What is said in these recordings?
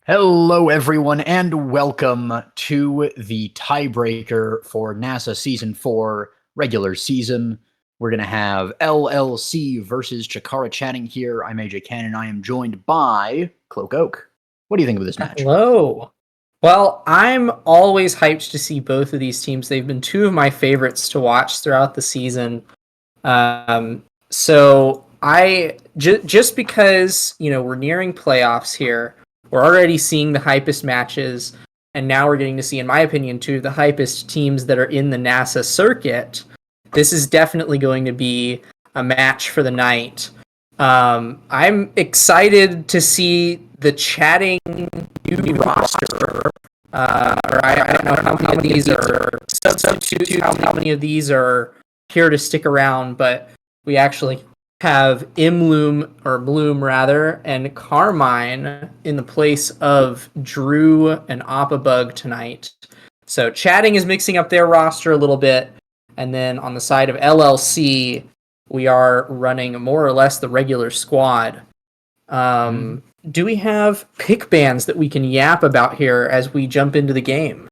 Hello, everyone, and welcome to the tiebreaker for NASA Season 4 regular season. We're going to have LLC versus Chikara chatting here. I'm AJ Cannon. I am joined by Cloak Oak. What do you think of this match? Hello. Well, I'm always hyped to see both of these teams. They've been two of my favorites to watch throughout the season. So just because we're nearing playoffs here, we're already seeing the hypest matches, and now we're getting to see, in my opinion, two of the hypest teams that are in the NASA circuit. This is definitely going to be a match for the night. I'm excited to see the chatting new roster. I don't know how many of these are substitutes, how many of these are here to stick around, but we actually have Bloom rather, and Carmine in the place of Drew and Oppabug tonight. So chatting is mixing up their roster a little bit, and then on the side of LLC, we are running more or less the regular squad. Do we have pick bands that we can yap about here as we jump into the game?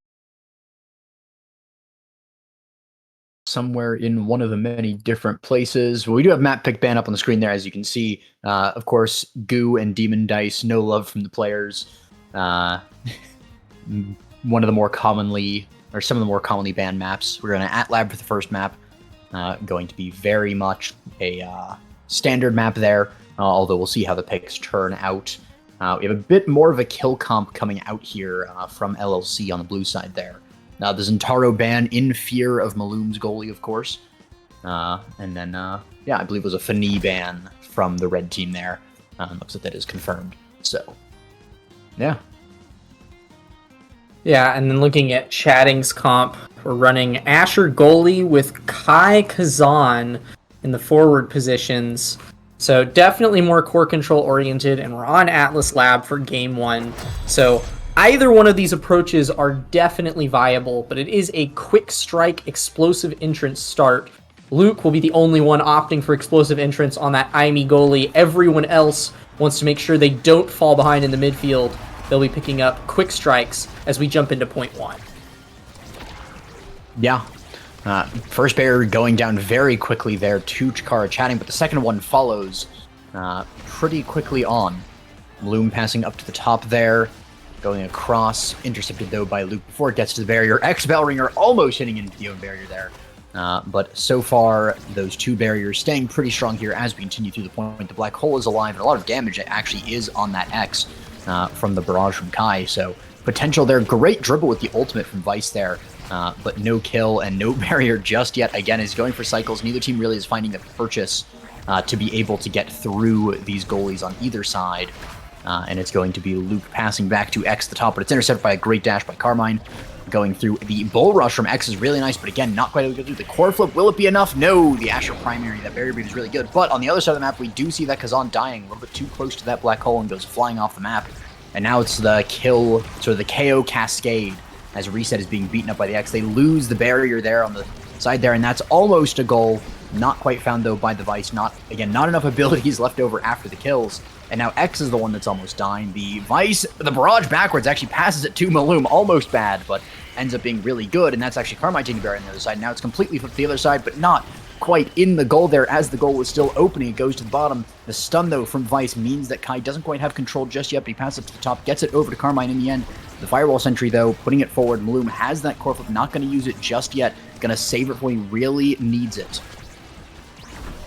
Somewhere in one of the many different places. Well, we do have map pick ban up on the screen there, as you can see. Of course, Goo and Demon Dice, no love from the players. One of the more commonly, or some of the more commonly banned maps. We're going to Atlab for the first map. Going to be very much a standard map there, although we'll see how the picks turn out. We have a bit more of a kill comp coming out here from LLC on the blue side there. The Zentaro ban in fear of Maloom's goalie, of course. And then, I believe it was a Fani ban from the red team there. Looks like that is confirmed. So, yeah. Yeah, and then looking at Chatting's comp, we're running Asher goalie with Kai Kazan in the forward positions. So definitely more core control oriented, and we're on Atlas Lab for game one. So either one of these approaches are definitely viable, but it is a quick strike explosive entrance start. Luke will be the only one opting for explosive entrance on that IME goalie. Everyone else wants to make sure they don't fall behind in the midfield. They'll be picking up quick strikes as we jump into point one. Yeah. First barrier going down very quickly there to Chikara chatting, but the second one follows pretty quickly on. Loom passing up to the top there, going across, intercepted though by Luke before it gets to the barrier. Bellringer almost hitting into the own barrier there. But so far, those two barriers staying pretty strong here as we continue through the point. The black hole is alive, and a lot of damage actually is on that X from the barrage from Kai. So potential there. Great dribble with the ultimate from Vice there. But no kill and no barrier just yet. Again, is going for cycles. Neither team really is finding the purchase to be able to get through these goalies on either side. And it's going to be Luke passing back to X the top, but it's intercepted by a great dash by Carmine. Going through the bull rush from X is really nice, but again, not quite able to do the core flip. Will it be enough? No, the Asher primary, that barrier beat is really good. But on the other side of the map, we do see that Kazan dying a little bit too close to that black hole and goes flying off the map. And now it's the kill, sort of the KO cascade as Reset is being beaten up by the X. They lose the barrier there on the side there, and that's almost a goal. Not quite found, though, by the Vice. Not enough abilities left over after the kills. And now X is the one that's almost dying. The Vice, the barrage backwards, actually passes it to Maloom. Almost bad, but ends up being really good. And that's actually Carmine taking the barrier on the other side. Now it's completely flipped to the other side, but not quite in the goal there as the goal was still opening. It goes to the bottom. The stun, though, from Vice means that Kai doesn't quite have control just yet, but he passes it to the top, gets it over to Carmine in the end. The firewall sentry, though, putting it forward. Maloom has that core flip, not going to use it just yet. Going to save it when he really needs it.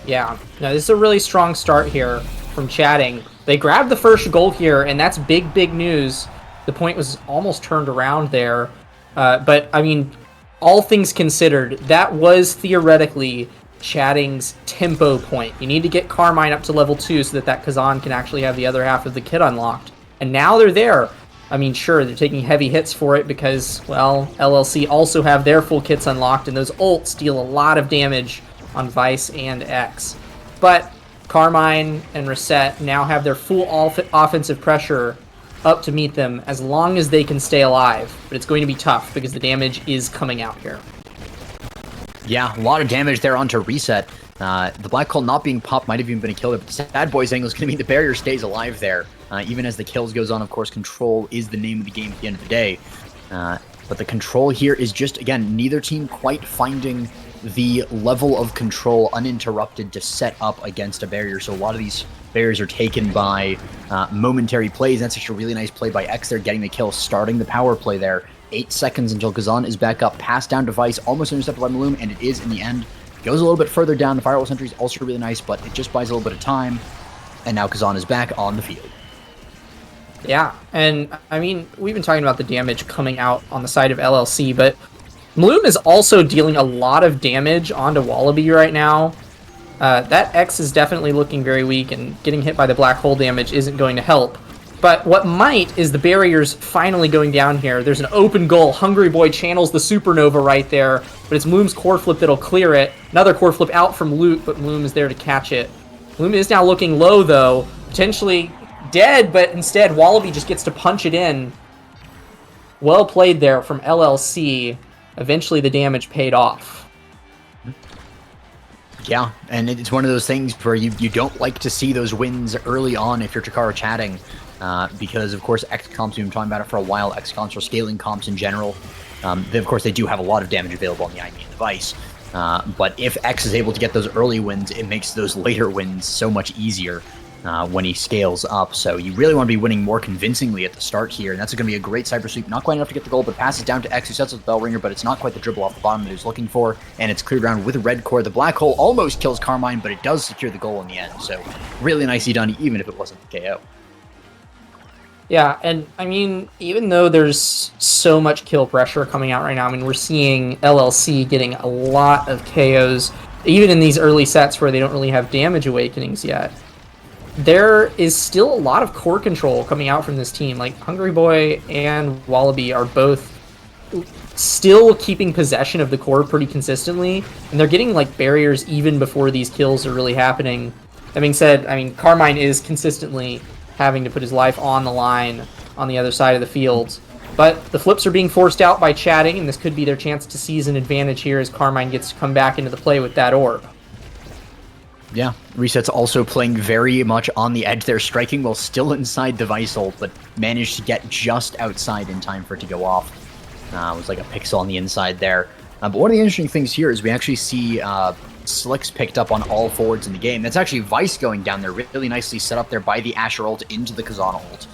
Yeah, no, this is a really strong start here from Chatting. They grabbed the first goal here, and that's big, big news. The point was almost turned around there. But, I mean, all things considered, that was theoretically Chatting's tempo point. You need to get Carmine up to level 2 so that Kazan can actually have the other half of the kit unlocked. And now they're there. I mean, sure, they're taking heavy hits for it because, well, LLC also have their full kits unlocked, and those ults deal a lot of damage on Vice and X. But Carmine and Reset now have their full offensive pressure up to meet them as long as they can stay alive. But it's going to be tough because the damage is coming out here. Yeah, a lot of damage there onto Reset. The Black Hole not being popped might have even been a kill there, but the Sad Boys angle is going to mean the barrier stays alive there. Even as the kills goes on, of course, control is the name of the game at the end of the day. But the control here is just, again, neither team quite finding the level of control uninterrupted to set up against a barrier. So a lot of these barriers are taken by momentary plays. That's actually a really nice play by X there, getting the kill, starting the power play there. 8 seconds until Kazan is back up, passed down device, almost intercepted by Maloom, and it is in the end. Goes a little bit further down. The Firewall Sentry is also really nice, but it just buys a little bit of time. And now Kazan is back on the field. Yeah, and I mean, we've been talking about the damage coming out on the side of LLC, but Maloom is also dealing a lot of damage onto Wallaby right now. That X is definitely looking very weak, and getting hit by the black hole damage isn't going to help. But what might is the barriers finally going down here. There's an open goal. Hungry Boy channels the supernova right there, but it's Maloom's core flip that'll clear it. Another core flip out from Loot, but Maloom is there to catch it. Maloom is now looking low, though, potentially dead, but instead Wallaby just gets to punch it in. Well played there from LLC. Eventually the damage paid off. Yeah, and it's one of those things where you don't like to see those wins early on if you're Chikara chatting, because of course X comps, we've been talking about it for a while, X comps or scaling comps in general. Of course they do have a lot of damage available on the IME device, but if X is able to get those early wins, it makes those later wins so much easier when he scales up. So you really want to be winning more convincingly at the start here, and that's going to be a great cyber sweep. Not quite enough to get the goal, but passes down to X, who sets up the bell ringer, but it's not quite the dribble off the bottom that he was looking for, and it's cleared around with a red core. The black hole almost kills Carmine, but it does secure the goal in the end, so really nicely done, even if it wasn't the KO. Yeah, and I mean, even though there's so much kill pressure coming out right now, I mean, we're seeing LLC getting a lot of KOs, even in these early sets where they don't really have damage awakenings yet. There is still a lot of core control coming out from this team. Like, Hungry Boy and Wallaby are both still keeping possession of the core pretty consistently, and they're getting, like, barriers even before these kills are really happening. That being said, I mean, Carmine is consistently having to put his life on the line on the other side of the field. But the flips are being forced out by chatting, and this could be their chance to seize an advantage here as Carmine gets to come back into the play with that orb. Yeah, Reset's also playing very much on the edge there, striking while still inside device ult, but managed to get just outside in time for it to go off. It was like a pixel on the inside there. But one of the interesting things here is we actually see Slicks picked up on all forwards in the game. That's actually Vice going down there, really nicely set up there by the Asher ult into the Kazan ult.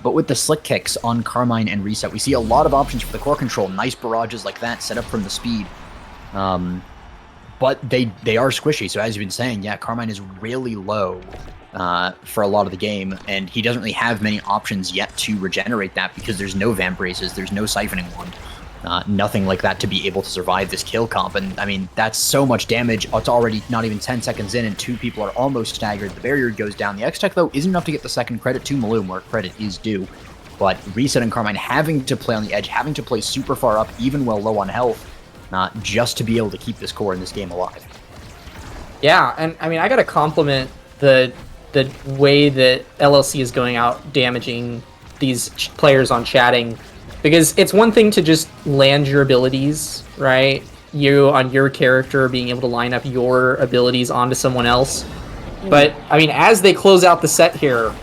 But with the Slick kicks on Carmine and Reset, we see a lot of options for the core control. Nice barrages like that set up from the speed. But they are squishy, so as you've been saying, yeah, Carmine is really low for a lot of the game, and he doesn't really have many options yet to regenerate that because there's no Vamp Braces, there's no Siphoning Wand, nothing like that to be able to survive this kill comp. And I mean, that's so much damage. It's already not even 10 seconds in, and 2 people are almost staggered. The barrier goes down. The X-Tech, though, isn't enough to get the second credit to Maloom, where credit is due. But Reset and Carmine having to play on the edge, having to play super far up, even while low on health, just to be able to keep this core in this game alive. Yeah, and I mean, I gotta compliment the way that LLC is going out damaging these players on chatting, because it's one thing to just land your abilities, right? You, on your character, being able to line up your abilities onto someone else. But, I mean, as they close out the set here,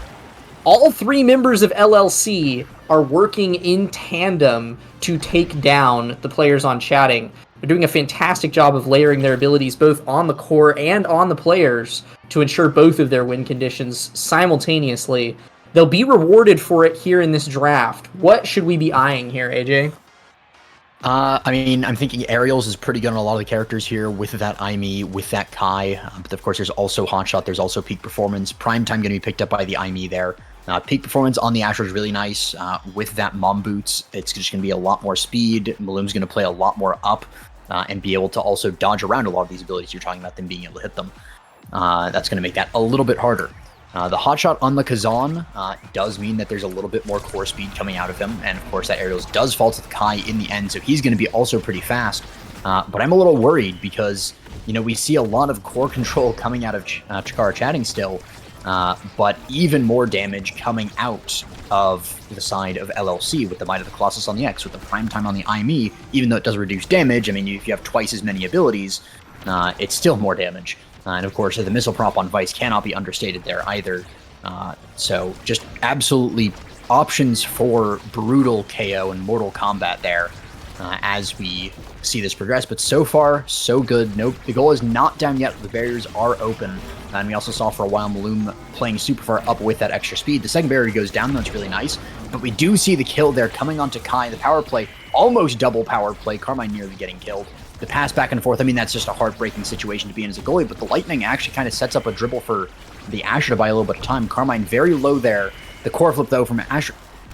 all 3 members of LLC are working in tandem to take down the players on chatting. They're doing a fantastic job of layering their abilities both on the core and on the players to ensure both of their win conditions simultaneously. They'll be rewarded for it here in this draft. What should we be eyeing here, AJ? I mean, I'm thinking Aerials is pretty good on a lot of the characters here with that IME, with that Kai. But of course, there's also Hotshot, there's also Peak Performance. Primetime going to be picked up by the IME there. Peak Performance on the Asher is really nice. With that Mom Boots, it's just going to be a lot more speed. Maloom's going to play a lot more up and be able to also dodge around a lot of these abilities you're talking about, them being able to hit them. That's going to make that a little bit harder. The Hotshot on the Kazan does mean that there's a little bit more core speed coming out of him, and of course that Aerials does fall to the Kai in the end, so he's going to be also pretty fast. But I'm a little worried because, you know, we see a lot of core control coming out of Chikara chatting still, but even more damage coming out of the side of LLC with the Might of the Colossus on the X, with the Primetime on the IME. Even though it does reduce damage, I mean, if you have twice as many abilities, it's still more damage. And of course, the missile prop on Vice cannot be understated there either. So just absolutely options for brutal KO and Mortal Kombat there as we see this progress. But so far, so good. No, the goal is not down yet. The barriers are open. And we also saw for a while Maloom playing super far up with that extra speed. The second barrier goes down, that's really nice. But we do see the kill there coming onto Kai. The power play, almost double power play. Carmine nearly getting killed. The pass back and forth, I mean, that's just a heartbreaking situation to be in as a goalie. But the Lightning actually kind of sets up a dribble for the Asher to buy a little bit of time. Carmine very low there. The core flip, though, from Asher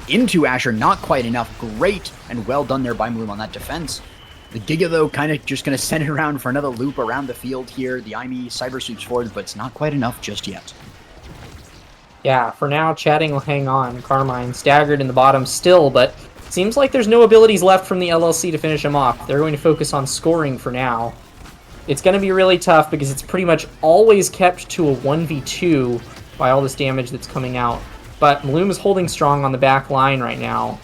into Asher, not quite enough. Great and well done there by Maloom on that defense. The Giga, though, kind of just going to send it around for another loop around the field here. The IME cyber sweeps forward, but it's not quite enough just yet. Yeah, for now, Chatting will hang on. Carmine staggered in the bottom still, but seems like there's no abilities left from the LLC to finish him off. They're going to focus on scoring for now. It's going to be really tough because it's pretty much always kept to a 1v2 by all this damage that's coming out. But Maloom is holding strong on the back line right now.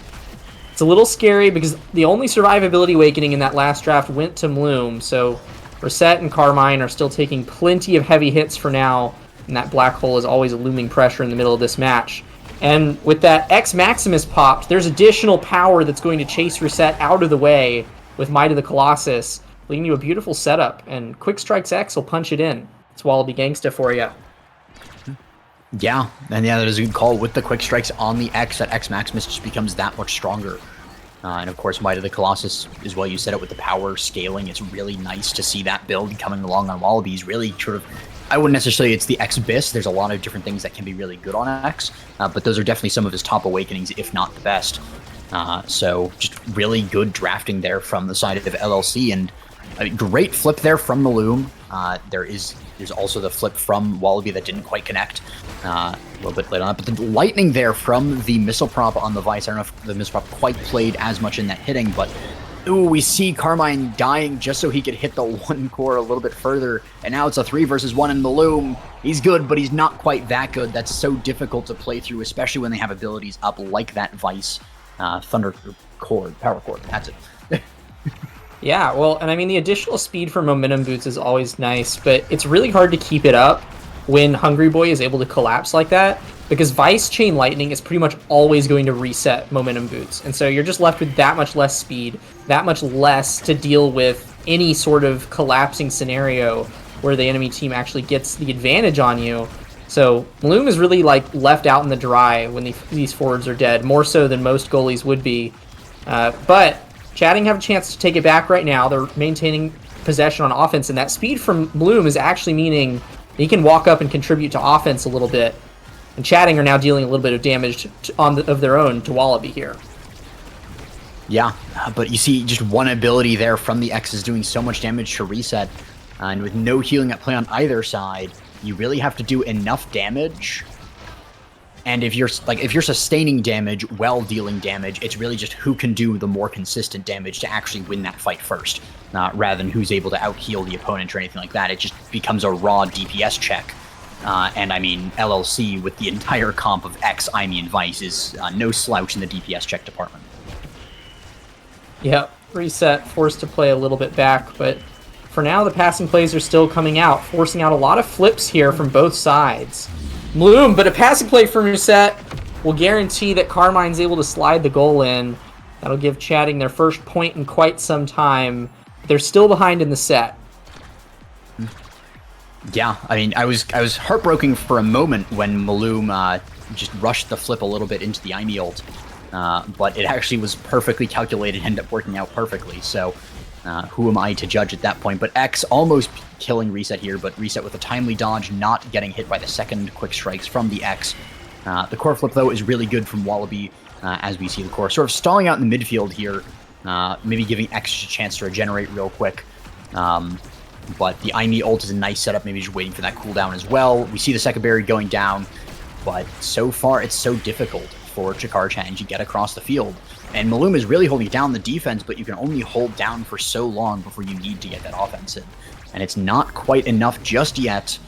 It's a little scary because the only survivability awakening in that last draft went to Maloom, so Reset and Carmine are still taking plenty of heavy hits for now, and that black hole is always a looming pressure in the middle of this match. And with that X Maximus popped, there's additional power that's going to chase Reset out of the way with Might of the Colossus, leading to a beautiful setup, and Quick Strikes X will punch it in. It's Wallaby Gangsta for you. Yeah, and yeah, that is a good call. With the quick strikes on the X, that X Maximus just becomes that much stronger. And of course, Might of the Colossus, as well, you said it with the power scaling. It's really nice to see that build coming along on Wallabies. Really sort of, I wouldn't necessarily, it's the X-Bis. There's a lot of different things that can be really good on X, but those are definitely some of his top awakenings, if not the best. So just really good drafting there from the side of LLC, and I mean, great flip there from Maloom. There's also the flip from Wallaby that didn't quite connect a little bit late on that. But the lightning there from the missile prop on the Vice. I don't know if the missile prop quite played as much in that hitting, but ooh, we see Carmine dying just so he could hit the one core a little bit further. And now it's a 3 versus 1 in Maloom. He's good, but he's not quite that good. That's so difficult to play through, especially when they have abilities up like that Vice Thunder Cord, Power Cord. That's it. Yeah, well, and I mean, the additional speed for Momentum Boots is always nice, but it's really hard to keep it up when Hungry Boy is able to collapse like that, because Vice Chain Lightning is pretty much always going to reset Momentum Boots, and so you're just left with that much less speed, that much less to deal with any sort of collapsing scenario where the enemy team actually gets the advantage on you. So Maloom is really like left out in the dry when these forwards are dead, more so than most goalies would be. But Chatting have a chance to take it back right now. They're maintaining possession on offense, and that speed from Maloom is actually meaning he can walk up and contribute to offense a little bit. And Chatting are now dealing a little bit of damage of their own to Wallaby here. Yeah, but you see just one ability there from the X is doing so much damage to Reset, and with no healing at play on either side, you really have to do enough damage. And if you're sustaining damage while dealing damage, it's really just who can do the more consistent damage to actually win that fight first, rather than who's able to out-heal the opponent or anything like that. It just becomes a raw DPS check. And I mean, LLC with the entire comp of X, IME, and Vice is no slouch in the DPS check department. Yep, Reset forced to play a little bit back, but for now the passing plays are still coming out, forcing out a lot of flips here from both sides. Maloom, but a passing play from Reset will guarantee that Carmine's able to slide the goal in. That'll give Chatting their first point in quite some time. They're still behind in the set. Yeah, I mean, I was heartbroken for a moment when Maloom just rushed the flip a little bit into the IME ult, but it actually was perfectly calculated, ended up working out perfectly. So who am I to judge at that point? But X almost killing Reset here, but Reset with a timely dodge, not getting hit by the second quick strikes from the X. The core flip, though, is really good from Wallaby, as we see the core sort of stalling out in the midfield here, maybe giving X a chance to regenerate real quick. But the IME ult is a nice setup, maybe just waiting for that cooldown as well. We see the second barrier going down, but so far it's so difficult for Chikara Chan to get across the field. And Maloom is really holding down the defense, but you can only hold down for so long before you need to get that offense in. And it's not quite enough just yet,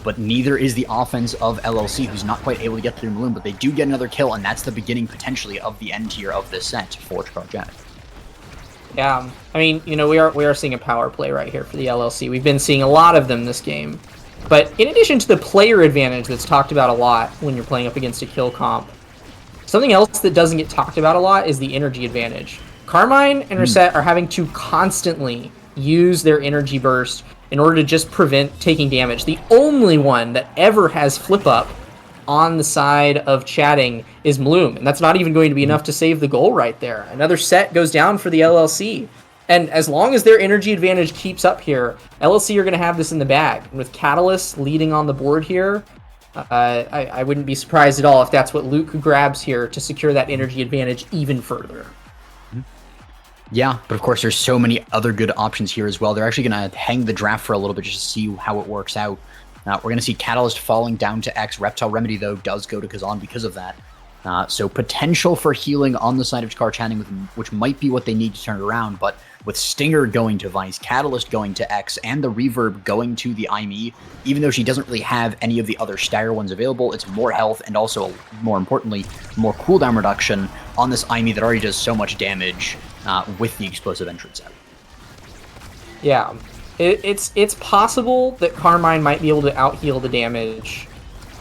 but neither is the offense of LLC, who's not quite able to get through Maloom, but they do get another kill, and that's the beginning, potentially, of the end here of this set for Chikara Chan. Yeah, I mean, we are seeing a power play right here for the LLC. We've been seeing a lot of them this game. But in addition to the player advantage that's talked about a lot when you're playing up against a kill comp, something else that doesn't get talked about a lot is the energy advantage. Carmine and Reset are having to constantly use their energy burst in order to just prevent taking damage. The only one that ever has flip up on the side of chatting is Bloom, and that's not even going to be enough to save the goal right there. Another set goes down for the LLC. And as long as their energy advantage keeps up here, LLC are going to have this in the bag. And with Catalyst leading on the board here, I wouldn't be surprised at all if that's what Luke grabs here to secure that energy advantage even further. Yeah, but of course there's so many other good options here as well. They're actually going to hang the draft for a little bit just to see how it works out. We're going to see Catalyst falling down to X. Reptile Remedy, though, does go to Kazan because of that. So potential for healing on the side of Jakar Channing, which might be what they need to turn it around, but with Stinger going to Vice, Catalyst going to X, and the Reverb going to the IME, even though she doesn't really have any of the other stagger ones available, it's more health and also, more importantly, more cooldown reduction on this IME that already does so much damage with the explosive entrance out. Yeah, it's possible that Carmine might be able to out-heal the damage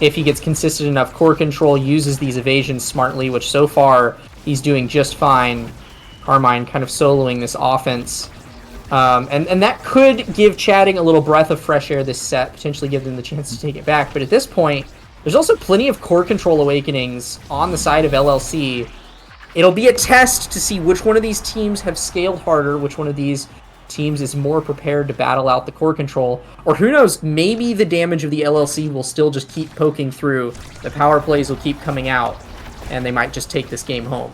if he gets consistent enough core control, uses these evasions smartly, which so far he's doing just fine. Carmine kind of soloing this offense. And that could give Chatting a little breath of fresh air this set, potentially give them the chance to take it back. But at this point, there's also plenty of core control awakenings on the side of LLC. It'll be a test to see which one of these teams have scaled harder, which one of these teams is more prepared to battle out the core control, or who knows, maybe the damage of the LLC will still just keep poking through, the power plays will keep coming out, and they might just take this game home.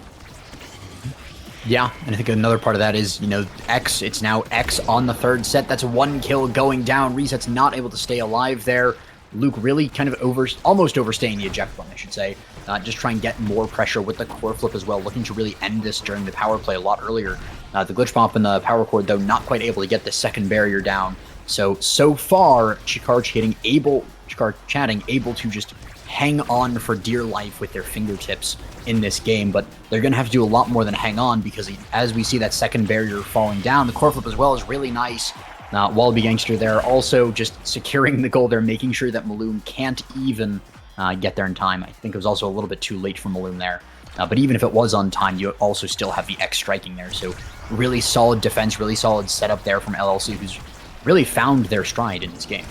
Yeah, and I think another part of that is, X, it's now X on the third set. That's one kill going down. Reset's not able to stay alive there. Luke really kind of almost overstaying the eject one, I should say. Just try and get more pressure with the core flip as well, looking to really end this during the power play a lot earlier. The glitch bomb and the power cord, though, not quite able to get the second barrier down. So far, Jakar Chatting able to just hang on for dear life with their fingertips in this game, but they're going to have to do a lot more than hang on, because as we see that second barrier falling down, the core flip as well is really nice. Wallaby Gangster there also just securing the goal there, making sure that Maloom can't even get there in time. I think it was also a little bit too late for Maloom there. But even if it was on time, you also still have the X striking there. So really solid defense, really solid setup there from LLC, who's really found their stride in this game.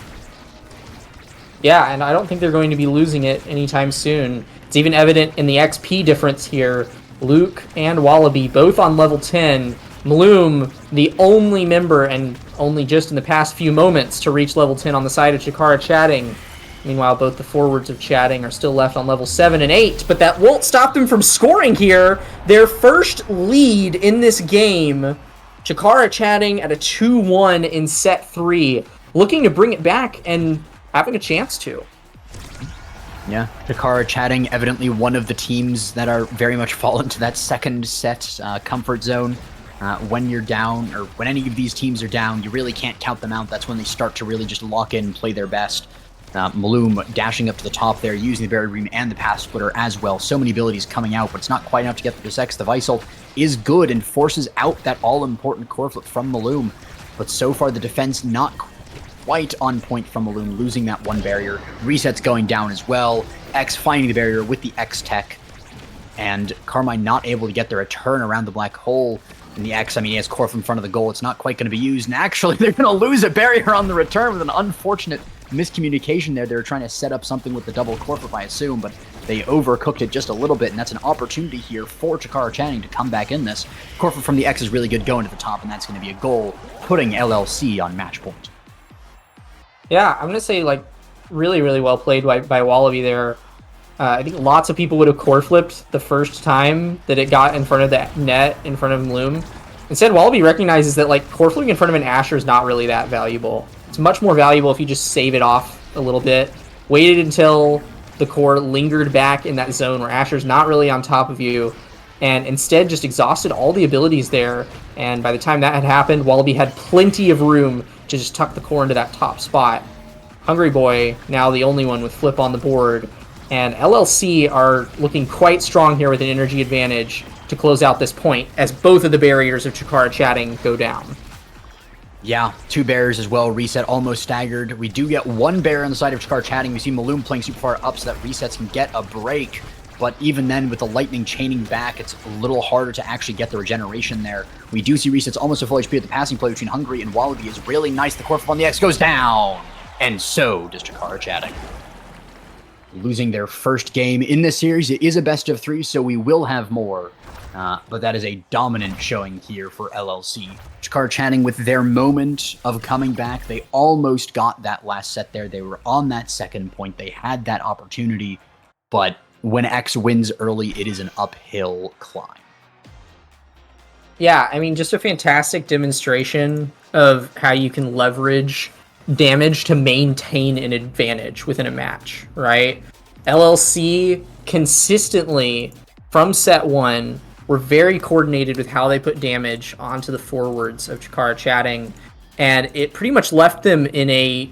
Yeah, and I don't think they're going to be losing it anytime soon. It's even evident in the XP difference here. Luke and Wallaby both on level 10. Maloom, the only member, and only just in the past few moments, to reach level 10 on the side of Jakar Chatting. Meanwhile, both the forwards of Chatting are still left on level 7 and 8, but that won't stop them from scoring here. Their first lead in this game. Jakar Chatting at a 2-1 in set 3, looking to bring it back and having a chance to. Yeah, Jakar Chatting, evidently one of the teams that are very much fall into that second set comfort zone. When you're down, or when any of these teams are down, you really can't count them out. That's when they start to really just lock in and play their best. Maloom dashing up to the top there, using the Barrier Beam and the Path Splitter as well. So many abilities coming out, but it's not quite enough to get the X. The Vice ult is good and forces out that all-important core flip from Maloom. But so far, the defense not quite on point from Maloom, losing that one barrier. Reset's going down as well. X finding the barrier with the X tech. And Carmine not able to get their return around the black hole. And the X, he has core from front of the goal. It's not quite going to be used. And actually, they're going to lose a barrier on the return with an unfortunate miscommunication there. They were trying to set up something with the double core flip, I assume, but they overcooked it just a little bit, and that's an opportunity here for Jakar Channing to come back in this. Core flip from the X is really good going to the top, and that's going to be a goal, putting LLC on match point. Yeah, I'm going to say, really, really well played by Wallaby there. I think lots of people would have core flipped the first time that it got in front of the net, in front of Maloom. Instead, Wallaby recognizes that core flipping in front of an Asher is not really that valuable. It's much more valuable if you just save it off a little bit, waited until the core lingered back in that zone where Asher's not really on top of you, and instead just exhausted all the abilities there. And by the time that had happened, Wallaby had plenty of room to just tuck the core into that top spot. Hungry Boy, now the only one with flip on the board, And LLC are looking quite strong here with an energy advantage to close out this point as both of the barriers of Chikara Chatting go down. Yeah, 2 bears as well. Reset almost staggered. We do get 1 bear on the side of Chikara Chatting. We see Maloom playing super far up so that resets can get a break. But even then, with the lightning chaining back, it's a little harder to actually get the regeneration there. We do see resets almost to full HP at the passing play between Hungry and Wallaby is really nice. The core flip on the X goes down. And so does Chikara Chatting. Losing their first game in this series. It is a best of 3, so we will have more. But that is a dominant showing here for LLC. Chikara Chatting with their moment of coming back. They almost got that last set there. They were on that second point. They had that opportunity. But when X wins early, it is an uphill climb. Yeah, I mean, just a fantastic demonstration of how you can leverage damage to maintain an advantage within a match, right? LLC consistently, from set 1, were very coordinated with how they put damage onto the forwards of Chikara Chatting, and it pretty much left them in a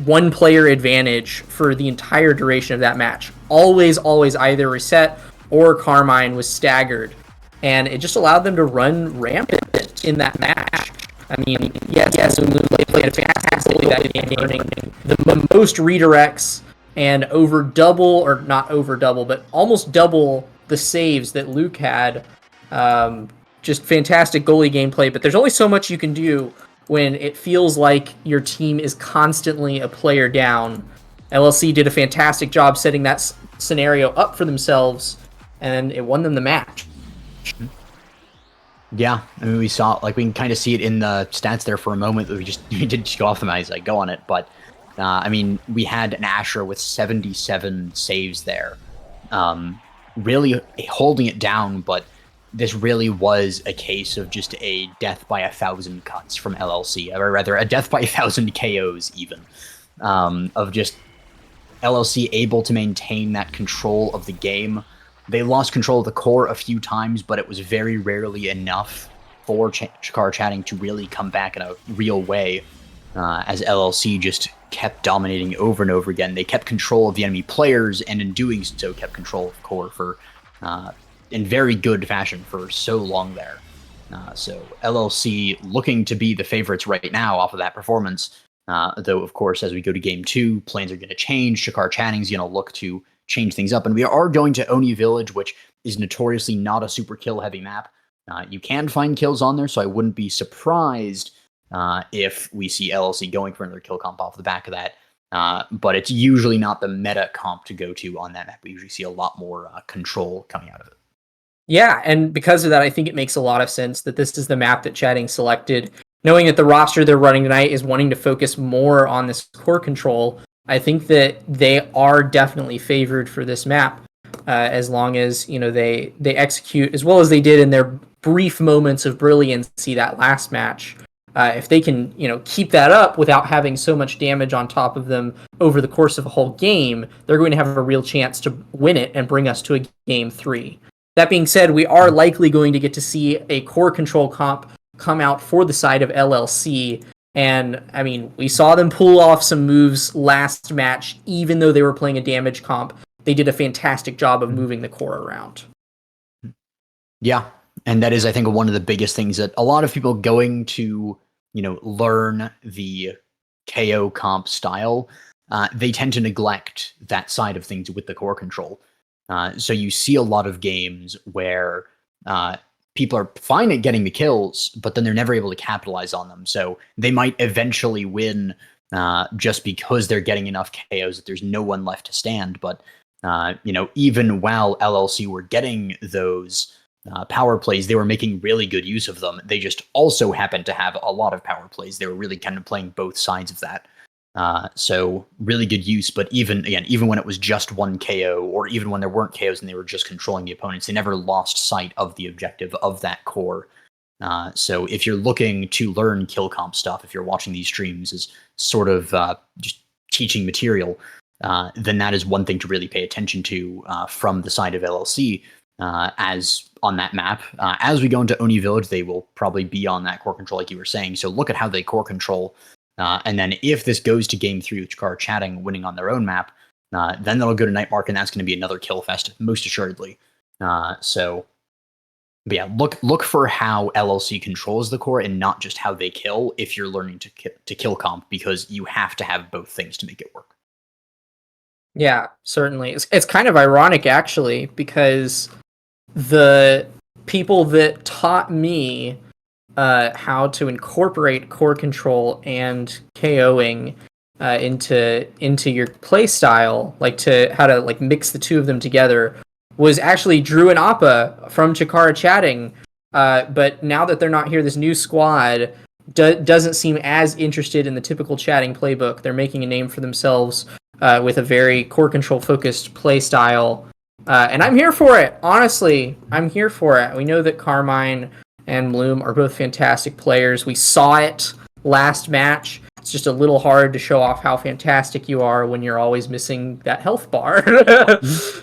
1-player advantage for the entire duration of that match. Always either Reset or Carmine was staggered, and it just allowed them to run rampant in that match. I mean, yes, they played a fantastic that game, earning the most redirects and not over double, but almost double the saves that Luke had. Just fantastic goalie gameplay, but there's only so much you can do when it feels like your team is constantly a player down. LLC did a fantastic job setting that scenario up for themselves, and it won them the match. Yeah, I mean, we saw, like, we can kind of see it in the stats there for a moment. We did just go off them as I go on it, but I mean, we had an Asher with 77 saves there, really holding it down, but this really was a case of just a death by 1,000 cuts from LLC, or rather, a death by 1,000 KOs even, of just LLC able to maintain that control of the game. They lost control of the core a few times, but it was very rarely enough for Chikara Chatting to really come back in a real way, as LLC just kept dominating over and over again. They kept control of the enemy players, and in doing so, kept control of core for in very good fashion for so long there. So LLC looking to be the favorites right now off of that performance, though, of course, as we go to game 2, plans are going to change. Chikara Chatting's going to look to change things up, and we are going to Oni Village, which is notoriously not a super kill heavy map. You can find kills on there, so I wouldn't be surprised if we see LLC going for another kill comp off the back of that. But it's usually not the meta comp to go to on that map. We usually see a lot more control coming out of it. Yeah, and because of that, I think it makes a lot of sense that this is the map that Chatting selected. Knowing that the roster they're running tonight is wanting to focus more on this core control, I think that they are definitely favored for this map, as long as they execute as well as they did in their brief moments of brilliancy that last match. If they can keep that up without having so much damage on top of them over the course of a whole game, they're going to have a real chance to win it and bring us to a game 3. That being said, we are likely going to get to see a core control comp come out for the side of LLC. And, I mean, we saw them pull off some moves last match, even though they were playing a damage comp. They did a fantastic job of moving the core around. Yeah, and that is, I think, one of the biggest things that a lot of people going to, learn the KO comp style, they tend to neglect that side of things with the core control. So you see a lot of games where people are fine at getting the kills, but then they're never able to capitalize on them. So they might eventually win just because they're getting enough KOs that there's no one left to stand. But, even while LLC were getting those power plays, they were making really good use of them. They just also happened to have a lot of power plays. They were really kind of playing both sides of that. So really good use, but even when it was just one KO, or even when there weren't KOs and they were just controlling the opponents, they never lost sight of the objective of that core. So if you're looking to learn kill comp stuff, if you're watching these streams as sort of just teaching material, then that is one thing to really pay attention to from the side of LLC. As on that map, as we go into Oni Village, they will probably be on that core control, like you were saying. So look at how they core control. And then if this goes to game 3 with Chikara Chatting winning on their own map, Then they'll go to Night Mark, and that's going to be another kill fest, most assuredly. But yeah, look for how LLC controls the core and not just how they kill if you're learning to kill comp, because you have to have both things to make it work. Yeah, certainly. It's kind of ironic, actually, because the people that taught me how to incorporate core control and KOing into your play style, like how to like mix the two of them together, was actually Drew and Appa from Chikara Chatting. But now that they're not here, this new squad doesn't seem as interested in the typical chatting playbook. They're making a name for themselves with a very core control focused play style. And I'm here for it. Honestly, I'm here for it. We know that Carmine and Bloom are both fantastic players. We saw it last match. It's just a little hard to show off how fantastic you are when you're always missing that health bar.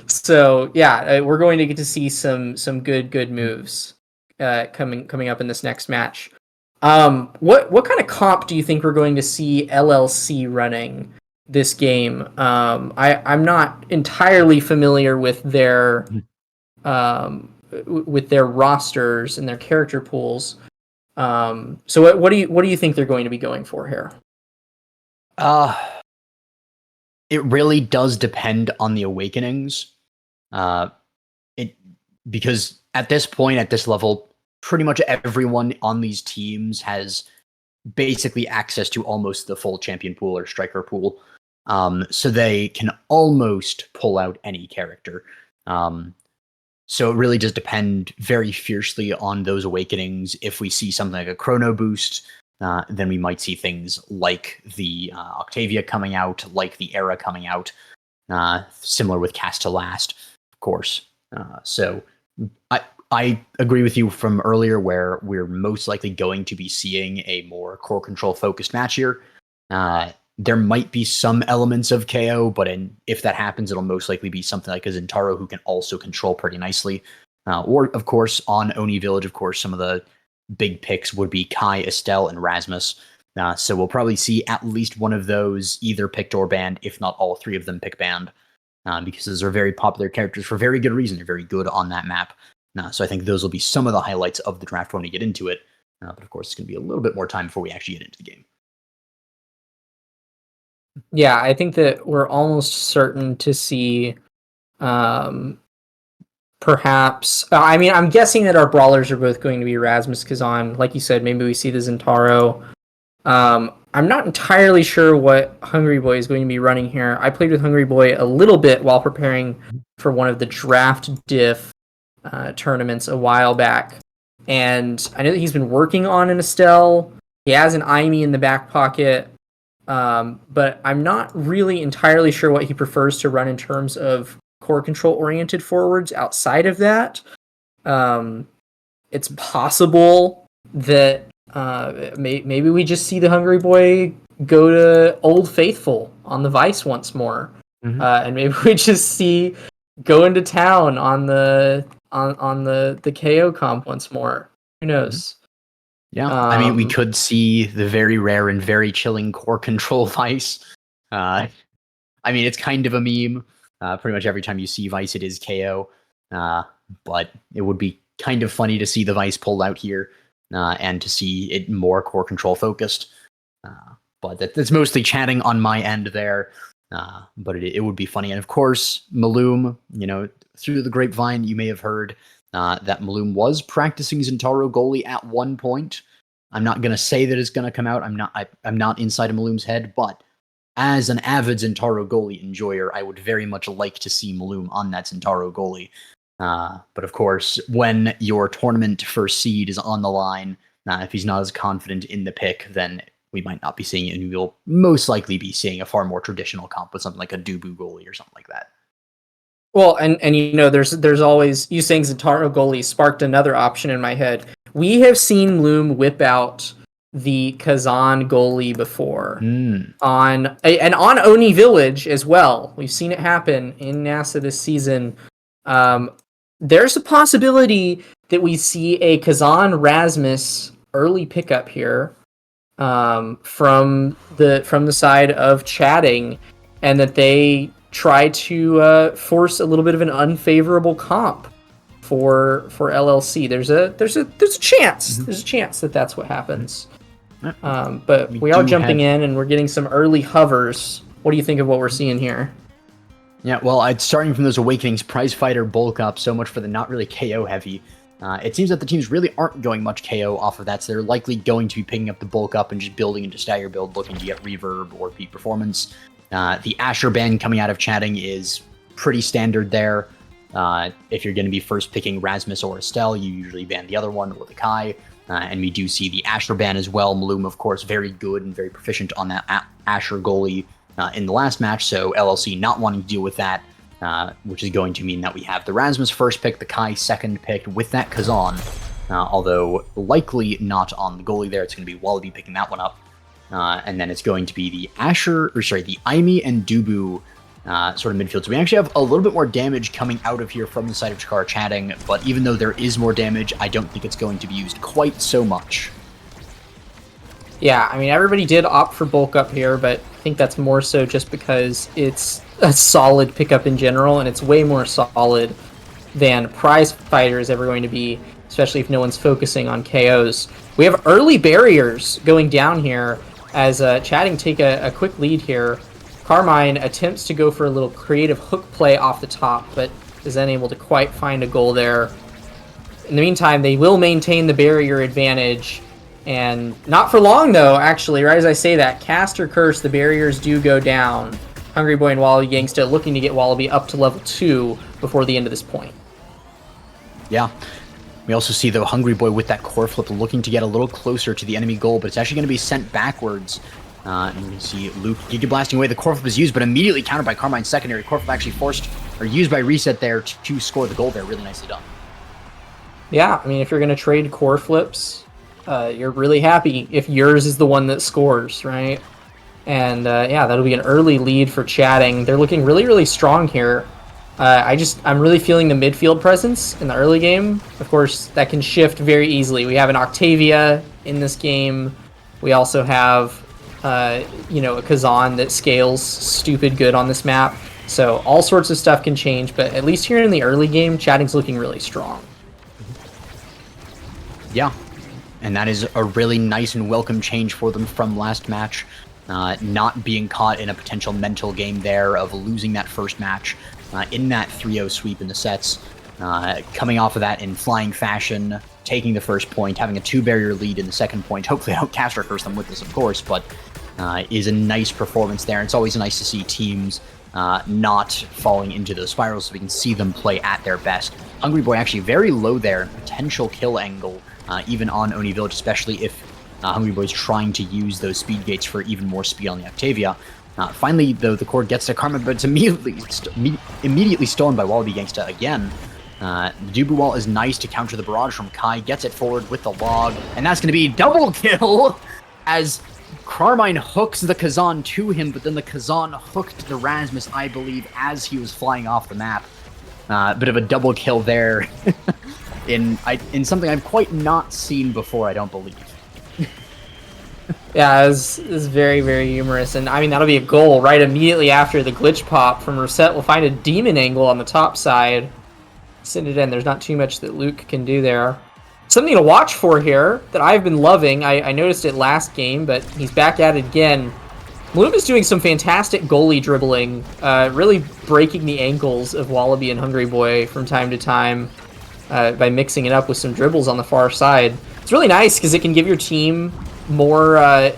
So yeah, we're going to get to see some good moves coming up in this next match. What kind of comp do you think we're going to see LLC running this game? I'm not entirely familiar with their rosters and their character pools. So what do you think they're going to be going for here? It really does depend on the awakenings. Because at this point, at this level, pretty much everyone on these teams has basically access to almost the full champion pool or striker pool. So they can almost pull out any character. So it really does depend very fiercely on those awakenings. If we see something like a chrono boost, then we might see things like the Octavia coming out, like the Era coming out, similar with Cast to Last, of course. So I agree with you from earlier where we're most likely going to be seeing a more core control focused match here. There might be some elements of KO, but if that happens, it'll most likely be something like a Zentaro who can also control pretty nicely. Or, of course, on Oni Village, of course, some of the big picks would be Kai, Estelle, and Rasmus. So we'll probably see at least one of those either picked or banned, if not all three of them pick banned, because those are very popular characters for very good reason. They're very good on that map. So I think those will be some of the highlights of the draft when we get into it. But of course, it's going to be a little bit more time before we actually get into the game. Yeah, I think that we're almost certain to see perhaps... I mean, I'm guessing that our brawlers are both going to be Rasmus Kazan. Like you said, maybe we see the Zentaro. I'm not entirely sure what Hungry Boy is going to be running here. I played with Hungry Boy a little bit while preparing for one of the draft diff tournaments a while back. And I know that he's been working on an Estelle. He has an Aimee in the back pocket. But I'm not really entirely sure what he prefers to run in terms of core control oriented forwards outside of that. It's possible that maybe we just see the Hungry Boy go to Old Faithful on the Vice once more. And maybe we just see go into town on the KO comp once more. Who knows? Yeah, I mean, we could see the very rare and very chilling core control Vice. I mean, it's kind of a meme. Pretty much every time you see Vice, it is KO. But it would be kind of funny to see the Vice pulled out here and to see it more core control focused. But that's mostly chatting on my end there. But it would be funny. And of course, Maloom, through the grapevine, you may have heard that Maloom was practicing Zentaro goalie at one point. I'm not going to say that it's going to come out. I'm not inside of Maloom's head, but as an avid Zentaro goalie enjoyer, I would very much like to see Maloom on that Zentaro goalie. But of course, when your tournament first seed is on the line, if he's not as confident in the pick, then we might not be seeing it, and we'll most likely be seeing a far more traditional comp with something like a Dubu goalie or something like that. Well, and there's always, you saying Zentaro goalie sparked another option in my head. We have seen Loom whip out the Kazan goalie before on Oni Village as well. We've seen it happen in NASA this season. There's a possibility that we see a Kazan Rasmus early pickup here from the side of chatting, and that they try to force a little bit of an unfavorable comp for LLC. There's a chance. There's a chance that that's what happens. But we are jumping in, and we're getting some early hovers. What do you think of what we're seeing here? Yeah, well, it's starting from those Awakenings, Prize Fighter, Bulk Up, so much for the not really KO heavy. It seems that the teams really aren't going much KO off of that, so they're likely going to be picking up the Bulk Up and just building into stagger build, looking to get reverb or peak performance. The Asher ban coming out of chatting is pretty standard there. If you're going to be first picking Rasmus or Estelle, you usually ban the other one or the Kai. And we do see the Asher ban as well. Maloom, of course, very good and very proficient on that Asher goalie in the last match, so LLC not wanting to deal with that, which is going to mean that we have the Rasmus first pick, the Kai second pick with that Kazan, although likely not on the goalie there. It's going to be Wallaby picking that one up. And then it's going to be the the Aimi and Dubu sort of midfield. So we actually have a little bit more damage coming out of here from the side of Chikara chatting, but even though there is more damage, I don't think it's going to be used quite so much. Yeah, I mean, everybody did opt for Bulk Up here, but I think that's more so just because it's a solid pickup in general, and it's way more solid than Prize Fighter is ever going to be, especially if no one's focusing on KOs. We have early barriers going down here as chatting take a quick lead here. Carmine attempts to go for a little creative hook play off the top, but is unable to quite find a goal there. In the meantime, they will maintain the barrier advantage. And not for long, though, actually, right as I say that, Cast or Curse, the barriers do go down. Hungry Boy and Wallaby Gangsta looking to get Wallaby up to level 2 before the end of this point. Yeah. We also see, though, Hungry Boy with that core flip looking to get a little closer to the enemy goal, but it's actually going to be sent backwards. And you can see Luke Giga blasting away. The core flip is used, but immediately countered by Carmine's secondary. Core flip actually forced, or used by Reset there to score the goal there. Really nicely done. Yeah, I mean, if you're going to trade core flips, you're really happy if yours is the one that scores, right? And yeah, that'll be an early lead for chatting. They're looking really, really strong here. I'm really feeling the midfield presence in the early game. Of course, that can shift very easily. We have an Octavia in this game. We also have, a Kazan that scales stupid good on this map. So all sorts of stuff can change, but at least here in the early game, chatting's looking really strong. Yeah. And that is a really nice and welcome change for them from last match. Not being caught in a potential mental game there of losing that first match in that 3-0 sweep in the sets. Coming off of that in flying fashion, taking the first point, having a 2-barrier lead in the second point. Hopefully I don't cast or curse them with this, of course, but is a nice performance there. It's always nice to see teams not falling into those spirals so we can see them play at their best. Hungry Boy actually very low there, potential kill angle. Even on Oni Village, especially if Hungry Boy's trying to use those speed gates for even more speed on the Octavia. Finally, though, the core gets to Carmen, but it's immediately stolen by Wallaby Gangsta again. The Dubu wall is nice to counter the barrage from Kai, gets it forward with the log, and that's going to be double kill as Carmine hooks the Kazan to him, but then the Kazan hooked the Rasmus, I believe, as he was flying off the map. Bit of a double kill there. In something I've quite not seen before, I don't believe. Yeah, it was very, very humorous. And I mean, that'll be a goal right immediately after the glitch pop from Reset. We'll find a demon angle on the top side. Send it in. There's not too much that Luke can do there. Something to watch for here that I've been loving. I noticed it last game, but he's back at it again. Maloom is doing some fantastic goalie dribbling, really breaking the ankles of Wallaby and Hungry Boy from time to time. By mixing it up with some dribbles on the far side. It's really nice because it can give your team more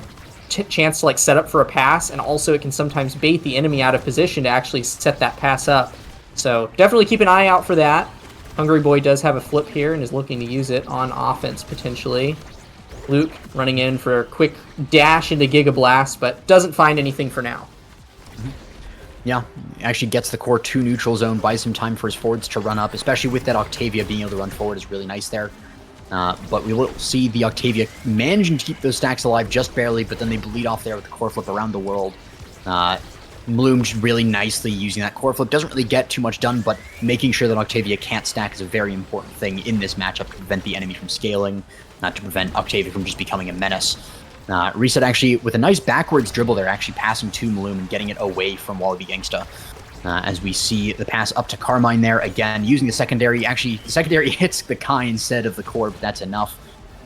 chance to set up for a pass, and also it can sometimes bait the enemy out of position to actually set that pass up. So definitely keep an eye out for that. Hungry Boy does have a flip here and is looking to use it on offense potentially. Luke running in for a quick dash into Giga Blast, but doesn't find anything for now. Yeah, actually gets the core to neutral zone, buys some time for his forwards to run up, especially with that Octavia being able to run forward is really nice there. But we will see the Octavia managing to keep those stacks alive just barely, but then they bleed off there with the core flip around the world. Maloom just really nicely using that core flip. Doesn't really get too much done, but making sure that Octavia can't stack is a very important thing in this matchup to prevent the enemy from scaling, not to prevent Octavia from just becoming a menace. Reset actually, with a nice backwards dribble there, actually passing to Maloom and getting it away from Wallaby Gangsta. as we see the pass up to Carmine there again, using the secondary. Actually, the secondary hits the Kai instead of the core, but that's enough.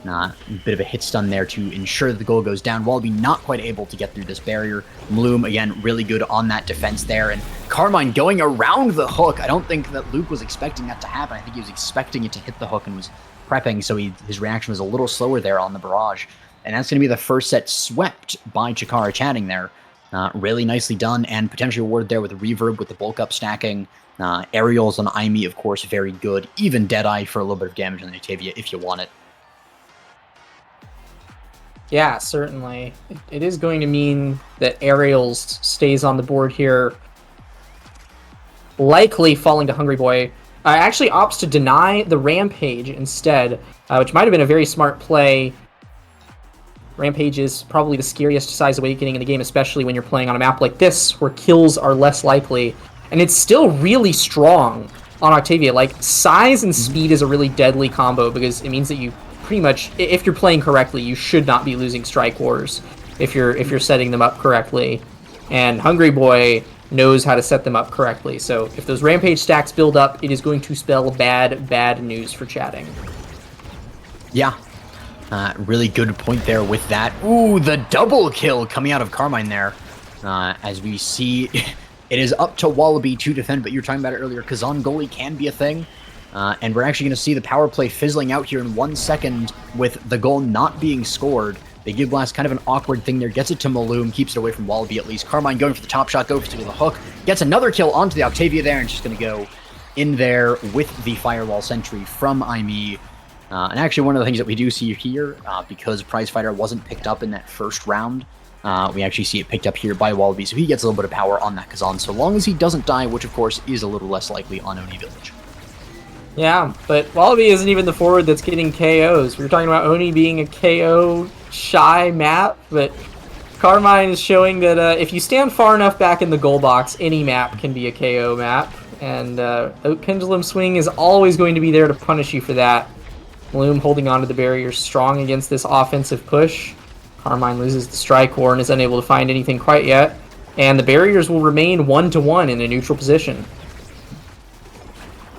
A bit of a hit stun there to ensure that the goal goes down. Wallaby not quite able to get through this barrier. Bloom, again, really good on that defense there. And Carmine going around the hook. I don't think that Luke was expecting that to happen. I think he was expecting it to hit the hook and was prepping, so his reaction was a little slower there on the barrage. And that's going to be the first set swept by Chikara Chatting there. Really nicely done, and potentially awarded there with a reverb with the bulk up stacking. Aerials on Aimee, of course, very good. Even Deadeye for a little bit of damage on the Octavia if you want it. Yeah, certainly. It is going to mean that Aerials stays on the board here, likely falling to Hungry Boy. Actually opts to deny the Rampage instead, which might have been a very smart play. Rampage is probably the scariest size awakening in the game, especially when you're playing on a map like this, where kills are less likely. And it's still really strong on Octavia. Like, size and speed is a really deadly combo, because it means that you pretty much, if you're playing correctly, you should not be losing Strike Wars if you're setting them up correctly. And Hungry Boy knows how to set them up correctly. So if those Rampage stacks build up, it is going to spell bad news for Chatting. Yeah. Really good point there with that. Ooh, the double kill coming out of Carmine there. As we see, it is up to Wallaby to defend, but you were talking about it earlier, Kazan goalie can be a thing. And we're actually going to see the power play fizzling out here in 1 second with the goal not being scored. They give Blast kind of an awkward thing there, gets it to Maloom, keeps it away from Wallaby at least. Carmine going for the top shot, goes to the hook, gets another kill onto the Octavia there, and just going to go in there with the Firewall Sentry from Aimee. And actually, one of the things that we do see here, because Prize Fighter wasn't picked up in that first round, we actually see it picked up here by Wallaby, so he gets a little bit of power on that Kazan, so long as he doesn't die, which of course is a little less likely on Oni Village. Yeah, but Wallaby isn't even the forward that's getting KOs. We were talking about Oni being a KO-shy map, but Carmine is showing that if you stand far enough back in the goal box, any map can be a KO map, and Pendulum Swing is always going to be there to punish you for that. Bloom holding onto the barrier strong against this offensive push. Carmine loses the Strike War and is unable to find anything quite yet. And the barriers will remain 1-1 in a neutral position.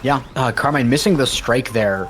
Yeah, Carmine missing the strike there.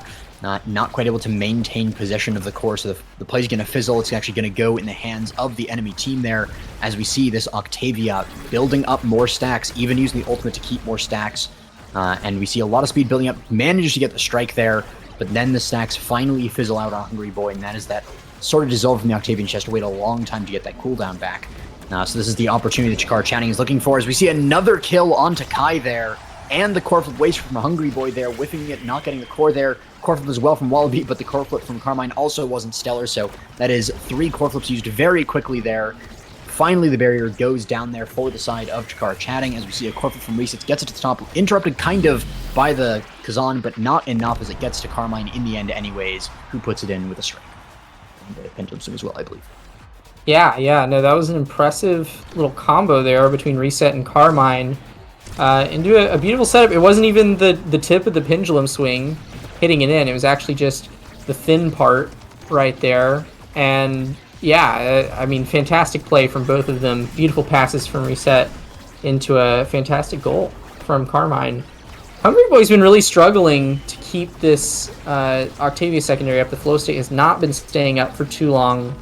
Not quite able to maintain possession of the core, so the play's going to fizzle. It's actually going to go in the hands of the enemy team there, as we see this Octavia building up more stacks, even using the ultimate to keep more stacks. And we see a lot of speed building up, manages to get the strike there, but then the stacks finally fizzle out on Hungry Boy, and that is that sort of dissolve from the Octavian chest to wait a long time to get that cooldown back. So this is the opportunity that Chikara Channing is looking for, as we see another kill onto Kai there, and the core flip waste from Hungry Boy there, whiffing it, not getting the core there. Core flip as well from Wallaby, but the core flip from Carmine also wasn't stellar, so that is 3 core flips used very quickly there. Finally, the barrier goes down there for the side of Chikara Chatting, as we see a core flip from Resets, gets it to the top, interrupted kind of by the Kazan, but not enough as it gets to Carmine in the end anyways, who puts it in with a strike. And Pendulum Swing as well, I believe. Yeah, no, that was an impressive little combo there between Reset and Carmine. Into a beautiful setup. It wasn't even the tip of the Pendulum Swing hitting it in. It was actually just the thin part right there. And yeah, I mean, fantastic play from both of them. Beautiful passes from Reset into a fantastic goal from Carmine. Hungry Boy's been really struggling to keep this Octavia secondary up. The flow state has not been staying up for too long.